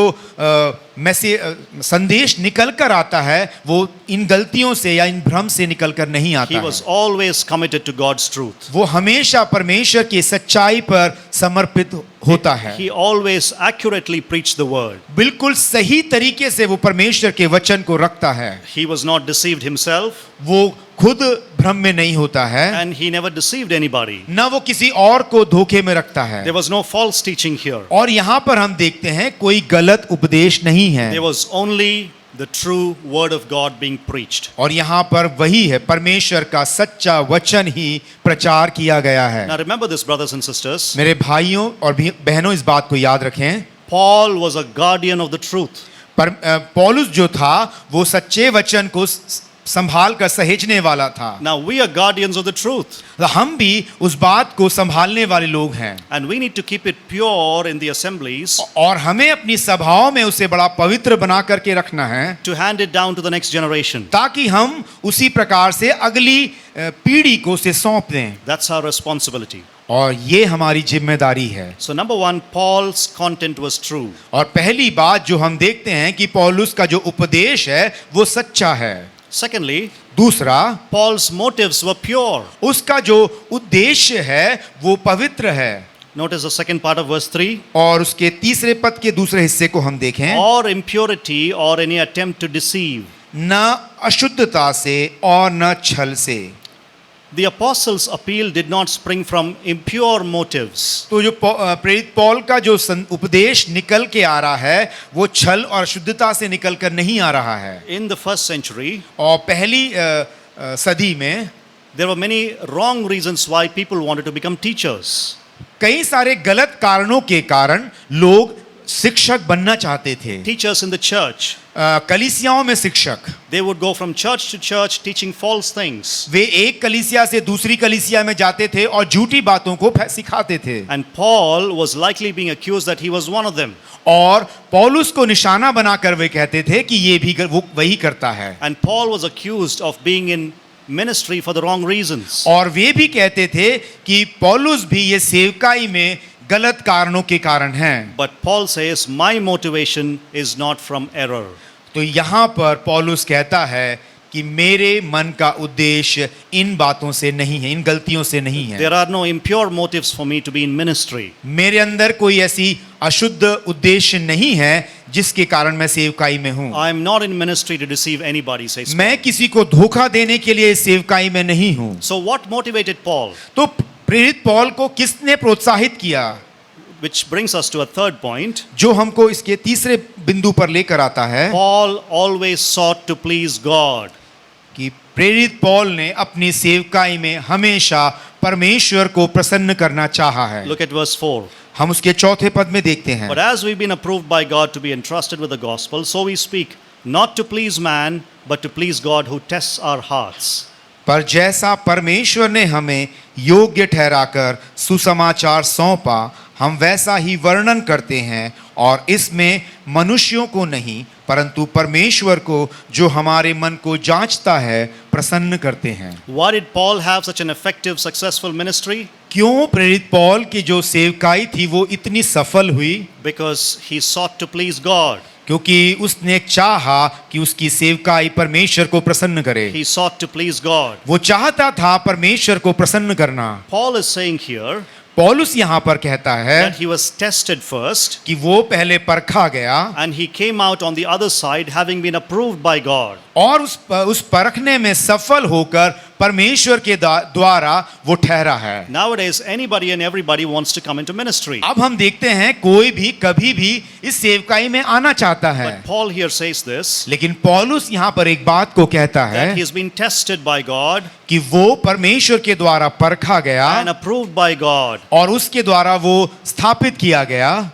संदेश निकल कर आता है वो इन गलतियों से या इन भ्रम से निकल कर नहीं आता He है। was always committed to God's truth. वो हमेशा परमेश्वर की सच्चाई पर समर्पित होता है। He always accurately preached the word. बिल्कुल सही तरीके से वो परमेश्वर के वचन को रखता है। He was not deceived himself, वो खुद भ्रम में नहीं होता है, and he never deceived anybody. न वो किसी और को धोखे में रखता है। There was no false teaching here. और यहाँ पर हम देखते हैं कोई गलत उपदेश नहीं है। There was only the true word of God being preached. और यहाँ पर वही है, परमेश्वर का सच्चा वचन ही प्रचार किया गया है। Now remember this, brothers and sisters. मेरे भाइयों और बहनों, इस बात को याद रखें, Paul was a guardian of the truth. पौलुस जो था वो सच्चे वचन को संभाल कर सहेजने वाला था। Now we are guardians of the truth. हम भी उस बात को संभालने वाले लोग हैं। And we need to keep it pure in the assemblies. और हमें अपनी सभाओं में उसे बड़ा पवित्र बना करके रखना है, To hand it down to the next generation. ताकि हम उसी प्रकार से अगली पीढ़ी को उसे सौंप दें। That's our responsibility. और ये हमारी जिम्मेदारी है। So number one, Paul's content was true. और पहली बात जो हम देखते हैं कि पौलुस का जो उपदेश है वो सच्चा है। Secondly, दूसरा, Paul's motives were pure. उसका जो उद्देश्य है वो पवित्र है। Notice the second part of verse 3. और उसके तीसरे पद के दूसरे हिस्से को हम देखें, Or impurity or any attempt to deceive. न अशुद्धता से और न छल से। The apostles' appeal did not spring from impure motives. तो जो प्रेरित पौल का जो उपदेश निकल के आ रहा है वो छल और अशुद्धता से निकल कर नहीं आ रहा है। In the first century, और पहली सदी में there were many wrong reasons why people wanted to become teachers. कई सारे गलत कारणों के कारण लोग शिक्षक बनना चाहते थे। Teachers in the church, कलीसियाओं में शिक्षक, they would go from church to church teaching false things. वे एक कलीसिया से दूसरी कलीसिया में जाते थे और झूठी बातों को सिखाते थे। And Paul was likely being accused that he was one of them. और पौलुस को निशाना बनाकर वे कहते थे कि ये भी वो वही करता है। And Paul was accused of being in ministry for the wrong reasons. और वे भी कहते थे कि पौलुस भी ये सेवकाई में गलत कारणों के कारण हैं। But Paul says, my motivation is not from error. तो यहाँ पर पौलुस कहता है कि मेरे मन का उद्देश्य इन बातों से नहीं है, इन गलतियों से नहीं है। There are no impure motives for me to be in ministry. मेरे अंदर कोई ऐसी अशुद्ध उद्देश्य नहीं है जिसके कारण मैं सेवकाई में हूँ। I am not in ministry to deceive anybody, says Paul. मैं किसी को धोखा देने के लिए सेवकाई में नहीं हूँ। So what motivated Paul? तो प्रेरित पौल को किसने प्रोत्साहित किया? Which brings us to a third point. जो हमको इसके तीसरे बिंदु पर लेकर आता है Paul always sought to please God. कि प्रेरित पौल ने अपनी सेवकाई में हमेशा परमेश्वर को प्रसन्न करना चाहा है। Look at verse 4. हम उसके चौथे पद में देखते हैं, But as we've been approved by God to be entrusted with the gospel, so we speak, not to please man, but to please God who tests our hearts. पर जैसा परमेश्वर ने हमें योग्य ठहराकर सुसमाचार सौंपा, हम वैसा ही वर्णन करते हैं, और इसमें मनुष्यों को नहीं परंतु परमेश्वर को जो हमारे मन को जांचता है प्रसन्न करते हैं। Why did Paul have such an effective, successful ministry? क्यों प्रेरित पौल की जो सेवकाई थी वो इतनी सफल हुई? Because he sought to please God. क्योंकि उसने चाहा कि उसकी सेवकाई परमेश्वर को प्रसन्न करे। He sought to please God. वो चाहता था परमेश्वर को प्रसन्न करना। Paul is saying here पौलुस यहाँ पर कहता है that he was tested first कि वो पहले परखा गया and he came out on the other side having been approved by God. और उस परखने में सफल होकर परमेश्वर के द्वारा वो ठहरा है। Nowadays, anybody and everybody wants to come into ministry. अब हम देखते हैं कोई भी कभी भी इस सेवकाई में आना चाहता है, But Paul here says this, लेकिन पौलुस यहाँ पर एक बात को कहता है that he has been tested by God कि वो परमेश्वर के द्वारा परखा गया and approved by God. और उसके द्वारा वो स्थापित किया गया,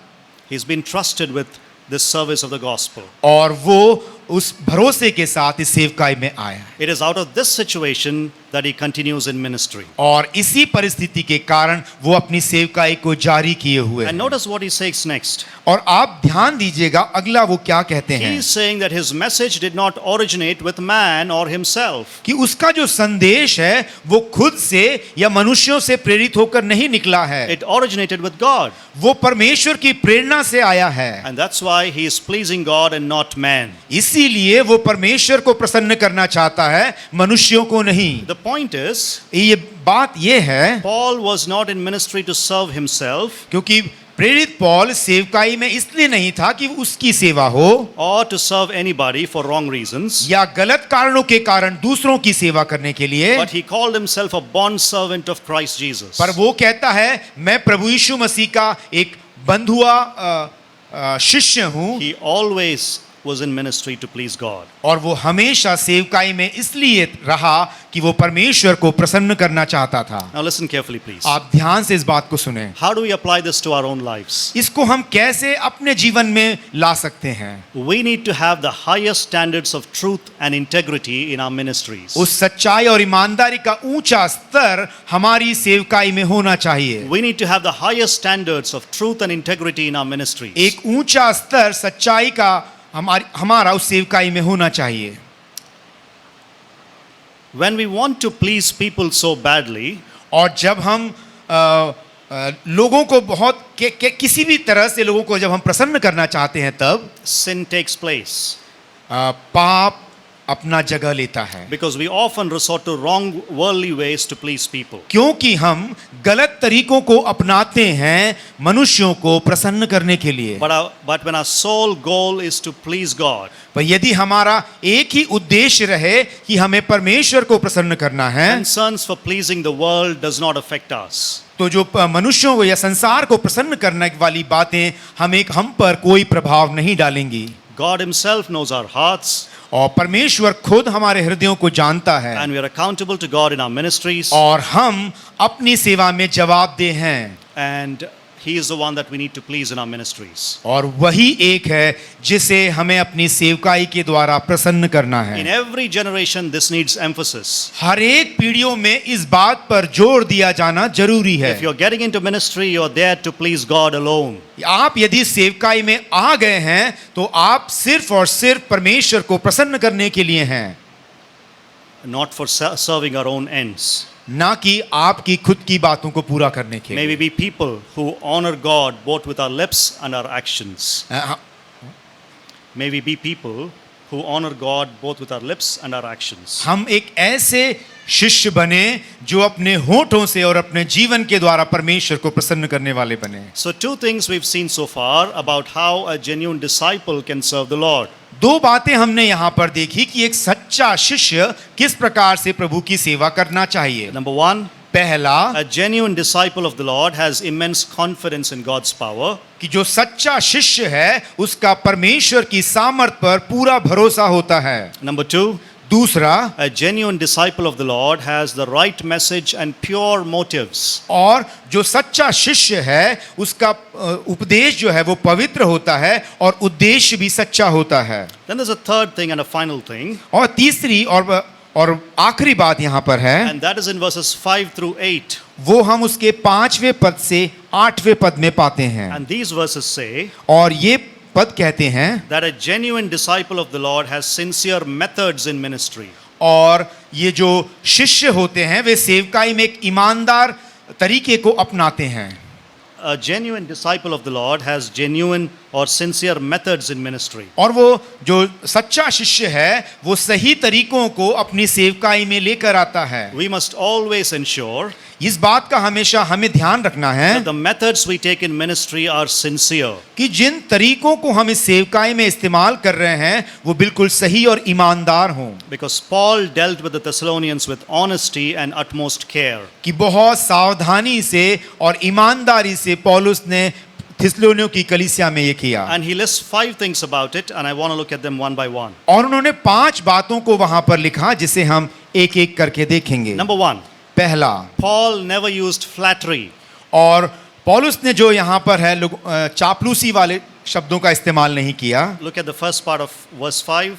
He's been trusted with this service of the gospel. और वो उस भरोसे के साथ इस सेवकाई में आया। It is out of this situation that he continues in ministry. और इसी परिस्थिति के कारण वो अपनी सेवकाई को जारी किए हुए And हैं। notice what he says next. और आप ध्यान दीजिएगा अगला वो क्या कहते He हैं is saying that his message did not originate with man or himself. कि उसका जो संदेश है वो खुद से या मनुष्यों से प्रेरित होकर नहीं निकला है, It originated with God. वो परमेश्वर की प्रेरणा से आया है। And that's why he is pleasing God and not man. इसीलिए वो परमेश्वर को प्रसन्न करना चाहता है, मनुष्यों को नहीं। The point is, ये बात ये है Paul was not in ministry to serve himself क्योंकि प्रेरित पौल सेवकाई में इसलिए नहीं था कि उसकी सेवा हो or to serve anybody for wrong reasons, या गलत कारणों के कारण दूसरों की सेवा करने के लिए, but he called himself a bond servant of Christ Jesus. पर वो कहता है मैं प्रभु यीशु मसीह का एक बंधुआ शिष्य हूँ, He always was in ministry to please God. और वो हमेशा सेवकाई में इसलिए रहा कि वो परमेश्वर को प्रसन्न करना चाहता था। Now listen carefully, please. आप ध्यान से इस बात को सुने। How do we apply this to our own lives? इसको हम कैसे अपने जीवन में ला सकते हैं? We need to have the highest standards of truth and integrity in our ministries. उस सच्चाई और ईमानदारी का ऊंचा स्तर हमारी सेवकाई में होना चाहिए। We need to have the highest standards of truth and integrity in our ministries. एक ऊंचा स्तर सच्चाई का हमारा उस सेवकाई में होना चाहिए। When we want to please people so badly, और जब हम लोगों को बहुत किसी भी तरह से लोगों को जब हम प्रसन्न करना चाहते हैं तब sin takes place. पाप अपना जगह लेता है, Because we often resort to wrong worldly ways to please people. क्योंकि हम गलत तरीकों को अपनाते हैं मनुष्यों को प्रसन्न करने के लिए। But when our sole goal is to please God, पर यदि हमारा एक ही उद्देश्य रहे कि हमें परमेश्वर को प्रसन्न करना है, concerns for pleasing the world does not affect us. तो जो मनुष्यों को या संसार को प्रसन्न करने वाली बातें हम पर कोई प्रभाव नहीं डालेंगी। God himself knows our hearts, और परमेश्वर खुद हमारे हृदयों को जानता है, and we are accountable to God in our ministries, और हम अपनी सेवा में जवाबदेह हैं, and he is the one that we need to please in our ministries. और वही एक है जिसे हमें अपनी सेवकाई के द्वारा प्रसन्न करना In है। every generation this needs emphasis. हर एक पीढ़ियों में इस बात पर जोर दिया जाना जरूरी है। If you're getting into ministry, you're there to please God alone. आप यदि सेवकाई में आ गए हैं तो आप सिर्फ और सिर्फ परमेश्वर को प्रसन्न करने के लिए हैं, Not for serving our own ends. ना कि आपकी खुद की बातों को पूरा करने के May we लिए। be people who honor God both with our lips and our actions. May we be people who honor God both with our lips and our actions. हम एक ऐसे शिष्य बने जो अपने होठों से और अपने जीवन के द्वारा परमेश्वर को प्रसन्न करने वाले बने। So two things we've seen so far about how a genuine disciple can serve the Lord. दो बातें हमने यहाँ पर देखी कि एक सच्चा शिष्य किस प्रकार से प्रभु की सेवा करना चाहिए। Number one, पहला, a genuine disciple of the Lord has immense confidence in God's power. कि जो सच्चा शिष्य है उसका परमेश्वर की सामर्थ पर पूरा भरोसा होता है। Number two, दूसरा, a genuine disciple of the Lord has the right message and pure motives. और जो सच्चा शिष्य है उसका उपदेश जो है वो पवित्र होता है और उद्देश्य भी सच्चा होता है। Then there's a third thing and a final thing, और तीसरी और आखिरी बात यहाँ पर है, and that is in verses 5 through 8. वो हम उसके 5वें पद से 8वें पद में पाते हैं। And these verses say और ये पद कहते हैं that a genuine disciple of the Lord has sincere methods in ministry. और ये जो शिष्य होते हैं वे सेवकाई में एक ईमानदार तरीके को अपनाते हैं। A genuine disciple of the Lord has genuine or sincere methods in ministry. और वो जो सच्चा शिष्य है वो सही तरीकों को अपनी सेवकाई में लेकर आता है। We must always ensure इस बात का हमेशा हमें ध्यान रखना है that the methods we take in ministry are sincere. कि जिन तरीकों को हम इस सेवकाई में इस्तेमाल कर रहे हैं वो बिल्कुल सही और ईमानदार हों। Because Paul dealt with the Thessalonians with honesty and utmost care. कि बहुत सावधानी से और ईमानदारी से पौलुस ने थिस्सलुनीकियों की कलीसिया में ये किया। And he lists 5 things about it, and I want to look at them one by one. और उन्होंने 5 बातों को वहां पर लिखा जिसे हम एक एक करके देखेंगे। Number 1, पहला, Paul never used flattery. और पौलुस ने जो यहाँ पर है लोग चापलूसी वाले शब्दों का इस्तेमाल नहीं किया। Look at the first part of verse 5.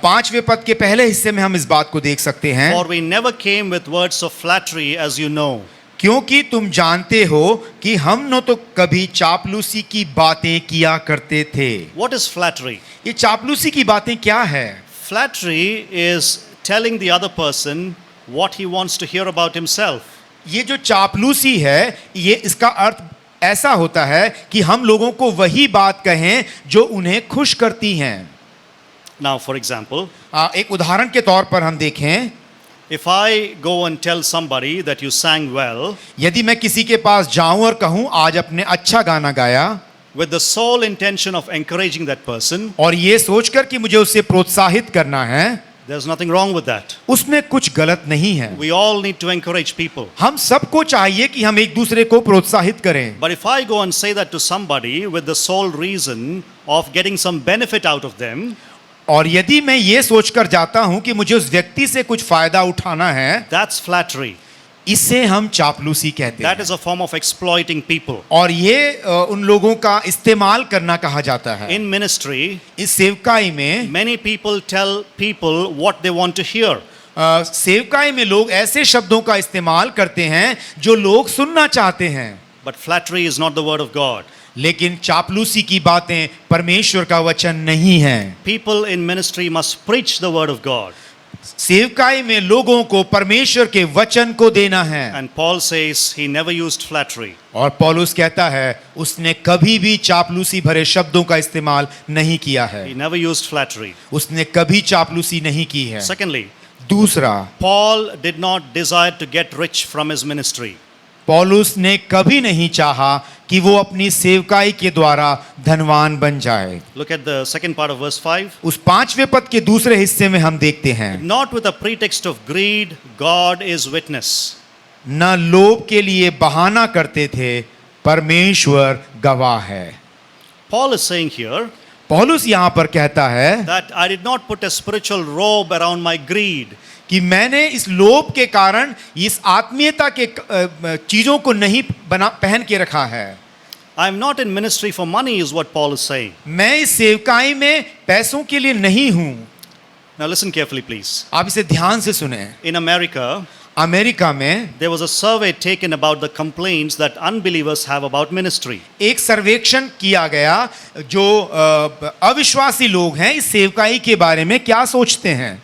5वें पद के पहले हिस्से में हम इस बात को देख सकते हैं, For we never came with words of flattery, as you know. क्योंकि तुम जानते हो कि हम न तो कभी चापलूसी की बातें किया करते थे। What is flattery? ये चापलूसी की बातें क्या है? Flattery is telling the other person what he wants to hear about himself. ये जो चापलूसी है ये इसका अर्थ ऐसा होता है कि हम लोगों को वही बात कहें जो उन्हें खुश करती हैं। Now, for example, एक उदाहरण के तौर पर हम देखें, if I go and tell somebody that you sang well, यदि मैं किसी के पास जाऊं और कहूं आज आपने अच्छा गाना गाया, with the sole intention of encouraging that person, और ये सोचकर कि मुझे उससे प्रोत्साहित करना है, there's nothing wrong with that. उसमें कुछ गलत नहीं है। We all need to encourage people. हम सबको चाहिए कि हम एक दूसरे को प्रोत्साहित करें। But if I go and say that to somebody with the sole reason of getting some benefit out of them, और यदि मैं ये सोचकर जाता हूं कि मुझे उस व्यक्ति से कुछ फायदा उठाना है, that's flattery. इसे हम चापलूसी कहते That हैं। is a form of exploiting people. और ये उन लोगों का इस्तेमाल करना कहा जाता है। In ministry, इस सेवकाई में many people tell people what they want to hear. सेवकाई में लोग ऐसे शब्दों का इस्तेमाल करते हैं जो लोग सुनना चाहते हैं। But flattery is not the word of God. लेकिन चापलूसी की बातें परमेश्वर का वचन नहीं है। People in ministry must preach the word of God. सेवकाई में लोगों को परमेश्वर के वचन को देना है। And Paul says he never used flattery. और पौलुस कहता है उसने कभी भी चापलूसी भरे शब्दों का इस्तेमाल नहीं किया है। He never used flattery. उसने कभी चापलूसी नहीं की है। Secondly, दूसरा, Paul did not desire to get rich from his ministry. पौलुस ने कभी नहीं चाहा कि वो अपनी सेवकाई के द्वारा धनवान बन जाए। Look at the second part of verse 5. उस 5वें पद के दूसरे हिस्से में हम देखते हैं, Not with a pretext of greed, God is witness. न लोभ के लिए बहाना करते थे, परमेश्वर गवाह है। Paul is saying here पौलुस यहाँ पर कहता है that I did not put a spiritual robe around my greed. कि मैंने इस लोभ के कारण इस आत्मीयता के चीजों को नहीं पहन के रखा है। I am not in ministry for money is what Paul is saying. मैं इस सेवकाई में पैसों के लिए नहीं हूं। Now listen carefully please. आप इसे ध्यान से सुने। In America, अमेरिका में there was a survey taken about the complaints that unbelievers have about ministry. एक सर्वेक्षण किया गया जो अविश्वासी लोग हैं इस सेवकाई के बारे में क्या सोचते हैं।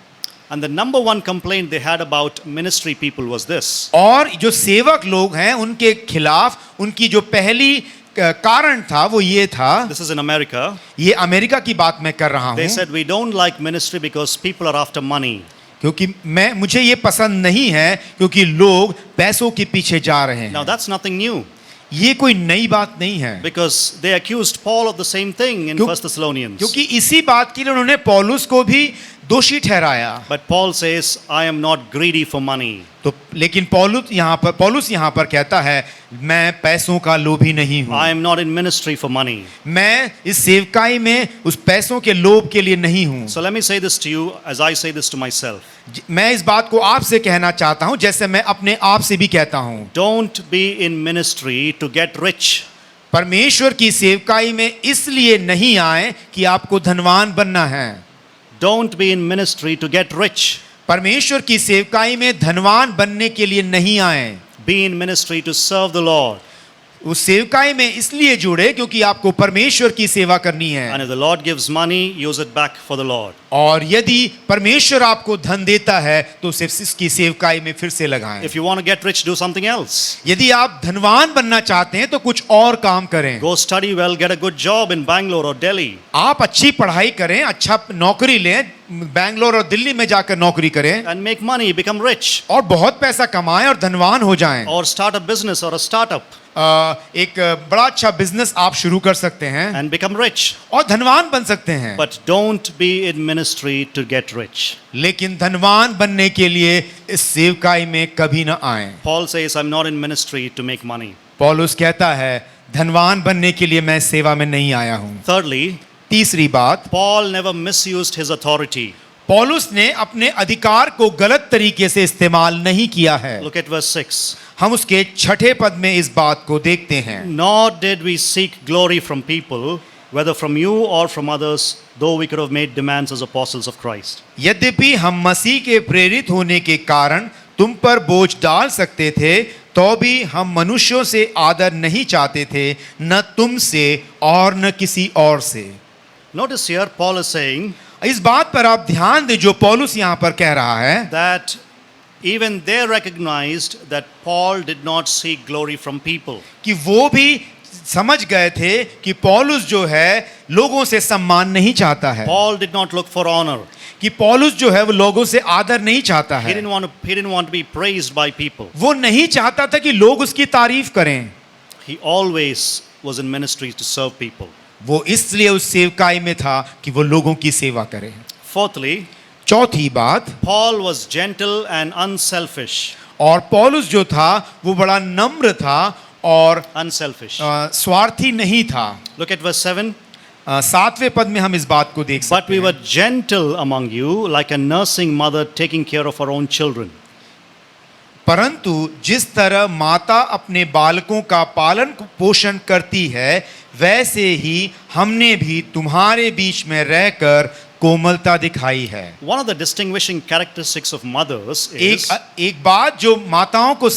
And the number one complaint they had about ministry people was this. और जो सेवक लोग हैं उनके खिलाफ उनकी जो पहली कारण था वो ये था, This is in America. ये अमेरिका की बात मैं कर रहा They हूँ, said we don't like ministry because people are after money. क्योंकि मुझे ये पसंद नहीं है क्योंकि लोग पैसों के पीछे जा रहे Now हैं। that's nothing new ये कोई नई बात नहीं है, because they accused Paul of the same thing in क्यों- 1 Thessalonians. क्योंकि इसी बात के लिए उन्होंने पौलुस को भी दोषी ठहराया। But Paul says, I am not greedy for money. तो लेकिन पौलुस यहाँ पर कहता है, मैं पैसों का लोभी नहीं हूँ। I am not in ministry for money. मैं इस सेवकाई में उस पैसों के लोभ के लिए नहीं हूँ। So let me say this to you as I say this to myself. मैं इस बात को आपसे कहना चाहता हूँ जैसे मैं अपने आप से भी कहता हूँ। Don't be in ministry to get rich. परमेश्वर की सेवकाई में इसलिए नहीं आए कि आपको धनवान बनना है। Don't be in ministry to get rich. परमेश्वर की सेवकाई में धनवान बनने के लिए नहीं आए। Be in ministry to serve the Lord. उस सेवकाई में इसलिए जुड़े क्योंकि आपको परमेश्वर की सेवा करनी है। And if the Lord gives money, use it back for the Lord. और यदि परमेश्वर आपको धन देता है तो उसे इसकी सेवकाई में फिर से लगाएं। If you want to get rich, do something else. यदि आप धनवान बनना चाहते हैं तो कुछ और काम करें। Go study well, get a good job in Bangalore or Delhi. आप अच्छी पढ़ाई करें, अच्छा नौकरी लें, बैंगलोर और दिल्ली में जाकर नौकरी करें And make money, become rich. और बहुत पैसा कमाएं और धनवान हो जाएं। Or start a business or a startup एक बड़ा अच्छा बिजनेस आप शुरू कर सकते हैं and become rich. और धनवान बन सकते हैं। But don't be in ministry to get rich. लेकिन धनवान बनने के लिए इस सेवकाई में कभी न आए। Paul says, I'm not in ministry to make money. पौलुस कहता है, धनवान बनने के लिए मैं सेवा में नहीं आया हूँ। Thirdly, तीसरी बात, Paul never misused his authority. पौलुस ने अपने अधिकार को गलत तरीके से इस्तेमाल नहीं किया है। Look at verse 6. हम उसके 6ठे पद में इस बात को देखते हैं। Nor did we seek glory from people, whether from you or from others, though we could have made demands as apostles of Christ. यद्यपि हम मसीह के प्रेरित होने के कारण तुम पर बोझ डाल सकते थे, तो भी हम मनुष्यों से आदर नहीं चाहते थे, न तुमसे और न किसी और से। Notice here, Paul is saying इस बात पर आप ध्यान दें जो पौलुस यहाँ पर कह रहा है that even they recognized that Paul did not seek glory from people. कि वो भी समझ गए थे कि पौलुस जो है लोगों से सम्मान नहीं चाहता है, Paul did not look for honor. कि पौलुस जो है वो लोगों से आदर नहीं चाहता He है। didn't want to be praised by people. वो नहीं चाहता था कि लोग उसकी तारीफ करें। He always was in ministry to serve people. वो इसलिए उस सेवकाई में था कि वो लोगों की सेवा करे। Fourthly, चौथी बात, Paul was gentle and unselfish. और पौलुस जो था वो बड़ा नम्र था और Unselfish. स्वार्थी नहीं था। Look at verse 7. 7वें पद में हम इस बात को देख But सकते we were हैं। gentle among you, like a nursing mother taking care of her own children. परंतु जिस तरह माता अपने बालकों का पालन पोषण करती है, वैसे ही हमने भी तुम्हारे बीच में रहकर कोमलता दिखाई है। One of the distinguishing characteristics of mothers एक बात जो माताओं को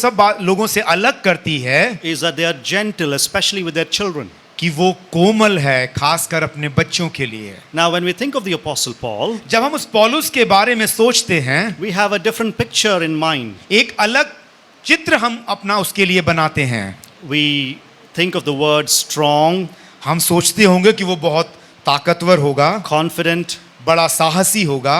लोगों से अलग करती है is that they are gentle, especially with their children. कि वो कोमल है, खासकर अपने बच्चों के लिए। Now, when we think of the Apostle Paul, जब हम उस पौलुस के बारे में सोचते हैं, we have a different picture in mind. एक अलग चित्र हम अपना उसके लिए बनाते हैं। We think of the word strong, हम सोचते होंगे कि वो बहुत ताकतवर होगा, confident, बड़ा साहसी होगा,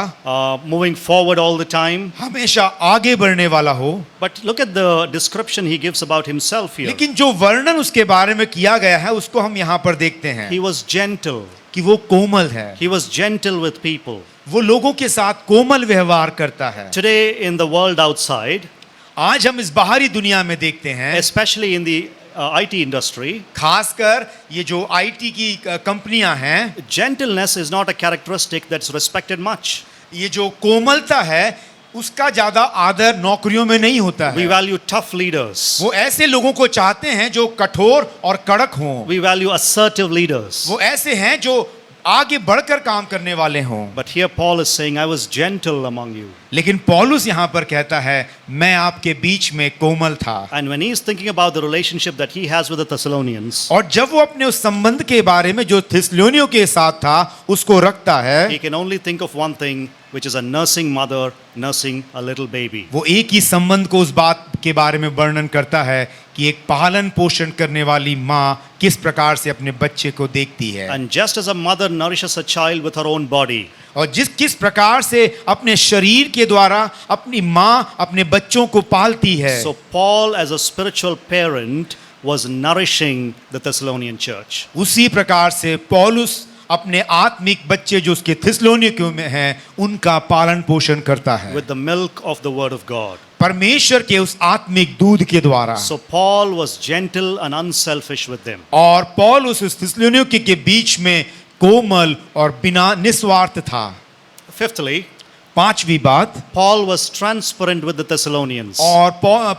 moving forward all the time. हमेशा आगे बढ़ने वाला हो। But look at the description he gives about himself here. लेकिन जो वर्णन उसके बारे में किया गया है उसको हम यहाँ पर देखते हैं He was gentle. कि वो कोमल है, He was gentle with people. वो लोगों के साथ कोमल व्यवहार करता है। Today in the world outside, आज हम इस बाहरी दुनिया में देखते हैं, especially in the IT industry, खासकर ये जो आईटी की कंपनियां हैं, gentleness is not a characteristic that's respected much. ये जो कोमलता है उसका ज्यादा आदर नौकरियों में नहीं होता We है। value tough leaders. वो ऐसे लोगों को चाहते हैं जो कठोर और कड़क हों। We value assertive leaders. वो ऐसे हैं जो आगे बढ़कर काम करने वाले हों। But here Paul is saying, I was gentle among you. लेकिन पौलुस यहाँ पर कहता है, मैं आपके बीच में कोमल था। And when he is thinking about the relationship that he has with the Thessalonians, और जब वो अपने उस संबंध के बारे में जो थिस्सलुनियों के साथ था उसको रखता है, he can only think of one thing, which is a nursing mother nursing a little baby. वो एक ही संबंध को उस बात के बारे में वर्णन करता है कि एक पालन पोषण करने वाली माँ किस प्रकार से अपने बच्चे को देखती है। And just as a mother nourishes a child with her own body, और किस प्रकार से अपने शरीर के द्वारा अपनी माँ अपने बच्चों को पालती है, so Paul as a spiritual parent was nourishing the Thessalonian church. उसी प्रकार से पौलुस अपने आत्मिक बच्चे जो उसके थिस्सलुनीकियों में हैं उनका पालन पोषण करता है with the milk of the word of God. परमेश्वर के उस आत्मिक दूध के द्वारा। So Paul was gentle and unselfish with them. और पौल उस थिस्सलुनीकियों के बीच में कोमल और बिना निस्वार्थ था। Fifthly, पांचवी बात, Paul was transparent with the Thessalonians. और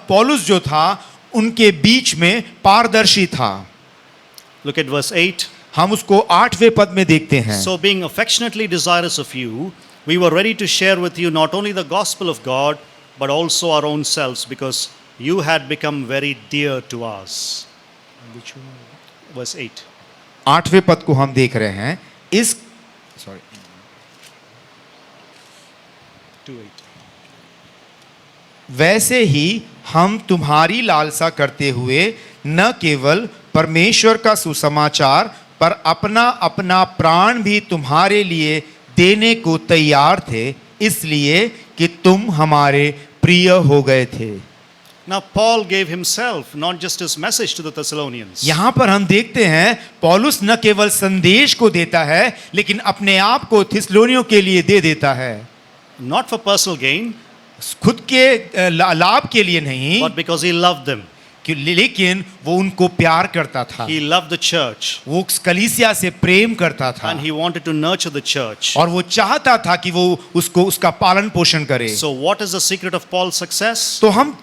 पौलुस जो था उनके बीच में पारदर्शी था। Look at verse 8. हम उसको 8वें पद में देखते हैं। So being affectionately desirous of you, we were ready to share with you not only the gospel of God, but also our own selves, because you had become very dear to us. Verse 8. 8वें पद को हम देख रहे हैं। इस sorry 2:8. वैसे ही हम तुम्हारी लालसा करते हुए न केवल परमेश्वर का सुसमाचार पर अपना अपना प्राण भी तुम्हारे लिए देने को तैयार थे, इसलिए कि तुम हमारे प्रिय हो गए थे। Now Paul gave himself, not just his message to the Thessalonians. यहाँ पर हम देखते हैं पौलुस न केवल संदेश को देता है लेकिन अपने आप को थिस्सलुनीकियों के लिए दे देता है। Not for personal gain, खुद के लाभ के लिए नहीं, but because he loved them. लेकिन वो उनको प्यार करता था। He loved the church. वो उस कलीसिया से प्रेम करता था And he wanted to nurture the church. और वो चाहता था कि वो उसका पालन पोषण करे। So what is the secret of Paul's success? तो हम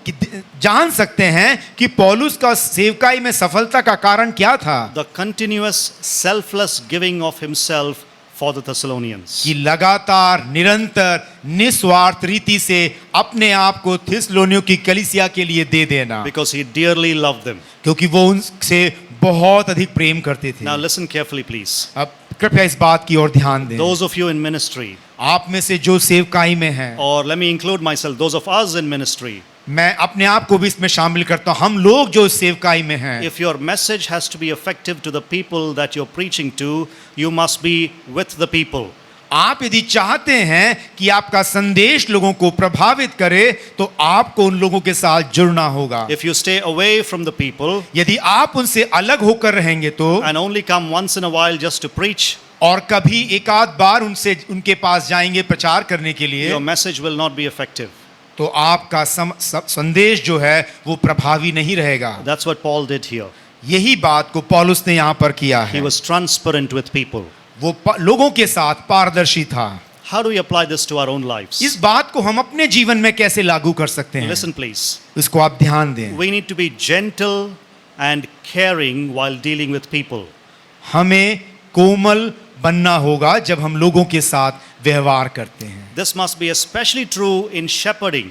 जान सकते हैं कि पौलुस का सेवकाई में सफलता का कारण क्या था। The continuous selfless giving of himself for the Thessalonians. कि लगातार निरंतर निस्वार्थ रीति से अपने आप को थिस्सलुनीकियों की कलीसिया के लिए दे देना, Because he dearly loved them. क्योंकि वो उनसे बहुत अधिक प्रेम करते थे। Now listen carefully, please. अब कृपया इस बात की ओर ध्यान दें। Those of you in ministry, आप में से जो सेवकाई में हैं, or let me include myself, those of us in ministry, मैं अपने आप को भी इसमें शामिल करता हूं, हम लोग जो सेवकाई में हैं, if your message has to be effective to the people that you're preaching to, you must be with the people. आप यदि चाहते हैं कि आपका संदेश लोगों को प्रभावित करे तो आपको उन लोगों के साथ जुड़ना होगा। If you stay away from the people यदि आप उनसे अलग होकर रहेंगे तो and only come once in a while just to preach, और कभी एक आध बार उनके पास जाएंगे प्रचार करने के लिए, your message will not be effective. तो आपका संदेश जो है वो प्रभावी नहीं रहेगा। That's what Paul did here. यही बात को पौलुस ने यहाँ पर किया He है। was transparent with people. वो लोगों के साथ पारदर्शी था। How do we apply this to our own lives? इस बात को हम अपने जीवन में कैसे लागू कर सकते हैं? Listen, please. इसको आप ध्यान दें। We need to be gentle and caring while dealing with people. हमें कोमल बनना होगा जब हम लोगों के साथ व्यवहार करते हैं। This must be especially true in shepherding.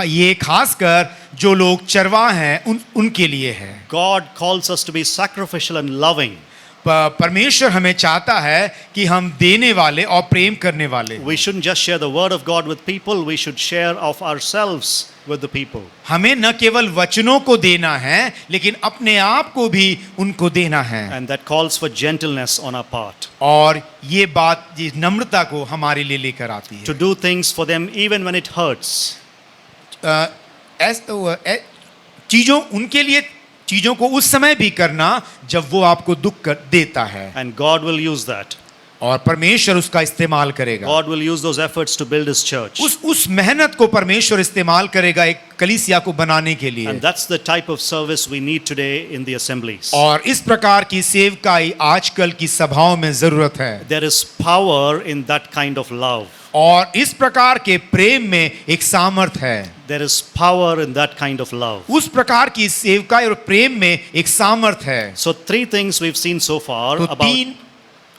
ये खासकर जो लोग चरवाह हैं उनके लिए है। God calls us to be sacrificial and loving. परमेश्वर हमें चाहता है कि हम देने वाले और प्रेम करने वाले। We shouldn't just share the word of God with people, we should share of ourselves with the people. हमें न केवल वचनों को देना है लेकिन अपने आप को भी उनको देना है। And that calls for gentleness on our part. और ये बात ये नम्रता को हमारे लिए लेकर आती है। To do things for them even when it hurts. चीजों को उस समय भी करना जब वो आपको दुख देता है। And God will use that. और परमेश्वर उसका इस्तेमाल करेगा। God will use those efforts to build His church. उस मेहनत को परमेश्वर इस्तेमाल करेगा एक कलीसिया को बनाने के लिए। And that's the type of service we need today in the assemblies. और इस प्रकार की सेवकाई आजकल की सभाओं में जरूरत है। There is power in that kind of love. और इस प्रकार के प्रेम में एक सामर्थ है। There is power in that kind of love. उस प्रकार की सेवकाई और प्रेम में एक सामर्थ है। So three things we've seen so far तो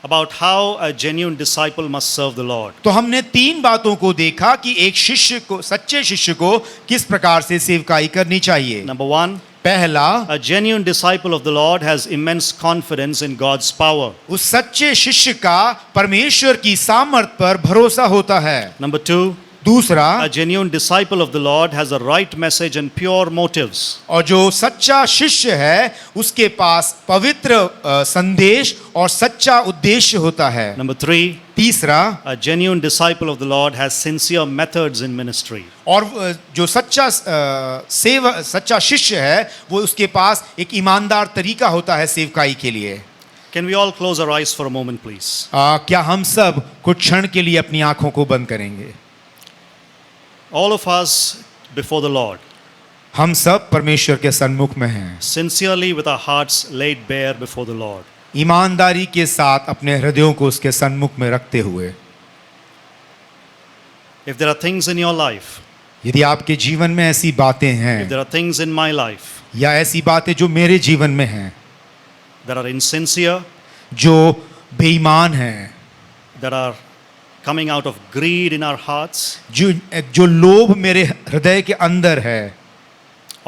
about how a genuine disciple must serve the Lord. तो हमने तीन बातों को देखा कि एक शिष्य को, सच्चे शिष्य को किस प्रकार से सेवकाई करनी चाहिए। Number one, पहला, a genuine disciple of the Lord has immense confidence in God's power. उस सच्चे शिष्य का परमेश्वर की सामर्थ पर भरोसा होता है। Number two, दूसरा, a genuine disciple of the Lord has a right message and pure motives. और जो सच्चा शिष्य है उसके पास पवित्र संदेश और सच्चा उद्देश्य होता है। Number three, तीसरा, a genuine disciple of the Lord has sincere methods in ministry. और जो सच्चा शिष्य है वो उसके पास एक ईमानदार तरीका होता है सेवकाई के लिए। Can we all close our eyes for a moment, please? क्या हम सब कुछ क्षण के लिए अपनी आंखों को बंद करेंगे? All of us before the Lord, हम सब परमेश्वर के सन्मुख में हैं, sincerely with our hearts laid bare before the Lord. ईमानदारी के साथ अपने हृदयों को उसके सन्मुख में रखते हुए। If there are things in your life, यदि आपके जीवन में ऐसी बातें if हैं there are things in my life या ऐसी बातें जो मेरे जीवन में हैं, that are insincere, जो बेईमान हैं, that are coming out of greed in our hearts, जो लोभ मेरे हृदय के अंदर है,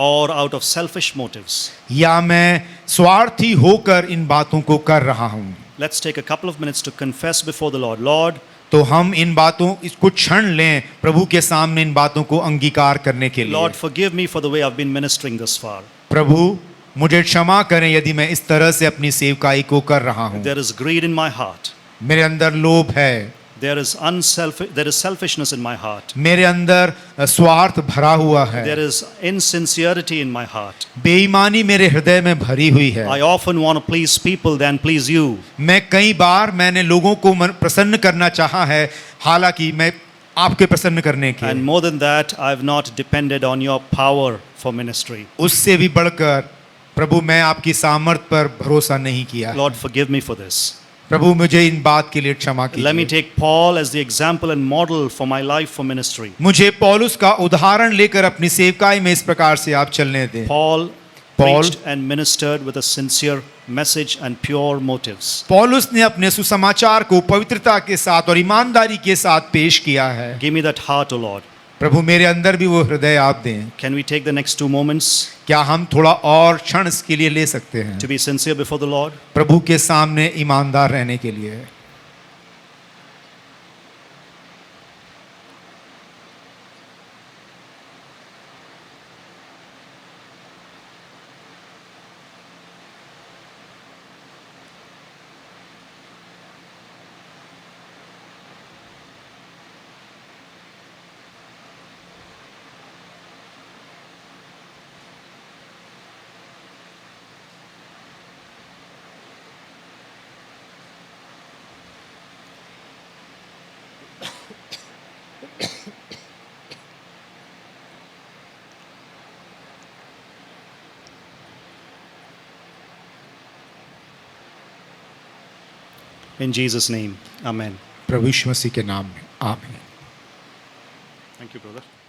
or out of selfish motives, या मैं स्वार्थी होकर इन बातों को कर रहा हूं, let's take a couple of minutes to confess before the Lord. Lord, तो हम इन बातों इसको क्षण लें प्रभु के सामने इन बातों को अंगीकार करने के लिए। Lord, forgive me for the way I've been ministering thus far. प्रभु मुझे क्षमा करें यदि मैं इस तरह से अपनी सेवकाई को कर रहा हूं। There is greed in my heart. मेरे अंदर लोभ है, There is selfishness in my heart. मेरे अंदर स्वार्थ भरा हुआ है, There is insincerity in my heart. बेईमानी मेरे हृदय में भरी हुई है। I often want to please people than please you. मैं कई बार मैंने लोगों को प्रसन्न करना चाहा है, हालांकि मैं आपके प्रसन्न करने के, And more than that, I've not depended on your power for ministry. उससे भी बढ़कर प्रभु मैं आपकी सामर्थ पर भरोसा नहीं किया। Lord, forgive me for this. प्रभु मुझे इन बात के लिए क्षमा Let me कीजिए। take Paul as the example and model for my life for ministry. मुझे पौलुस का उदाहरण लेकर अपनी सेवकाई में इस प्रकार से आप चलने दें। Paul Paul- preached and ministered with a sincere message and pure motives. पौलुस ने अपने सुसमाचार को पवित्रता के साथ और ईमानदारी के साथ पेश किया है। Give me that heart, O Lord. प्रभु मेरे अंदर भी वो हृदय आप दें। Can we take the next 2 moments क्या हम थोड़ा और क्षण इसके लिए ले सकते हैं? to be sincere before the Lord? प्रभु के सामने ईमानदार रहने के लिए। In Jesus' name, amen. प्रभु यीशु मसीह के नाम में आमीन। Thank you, brother.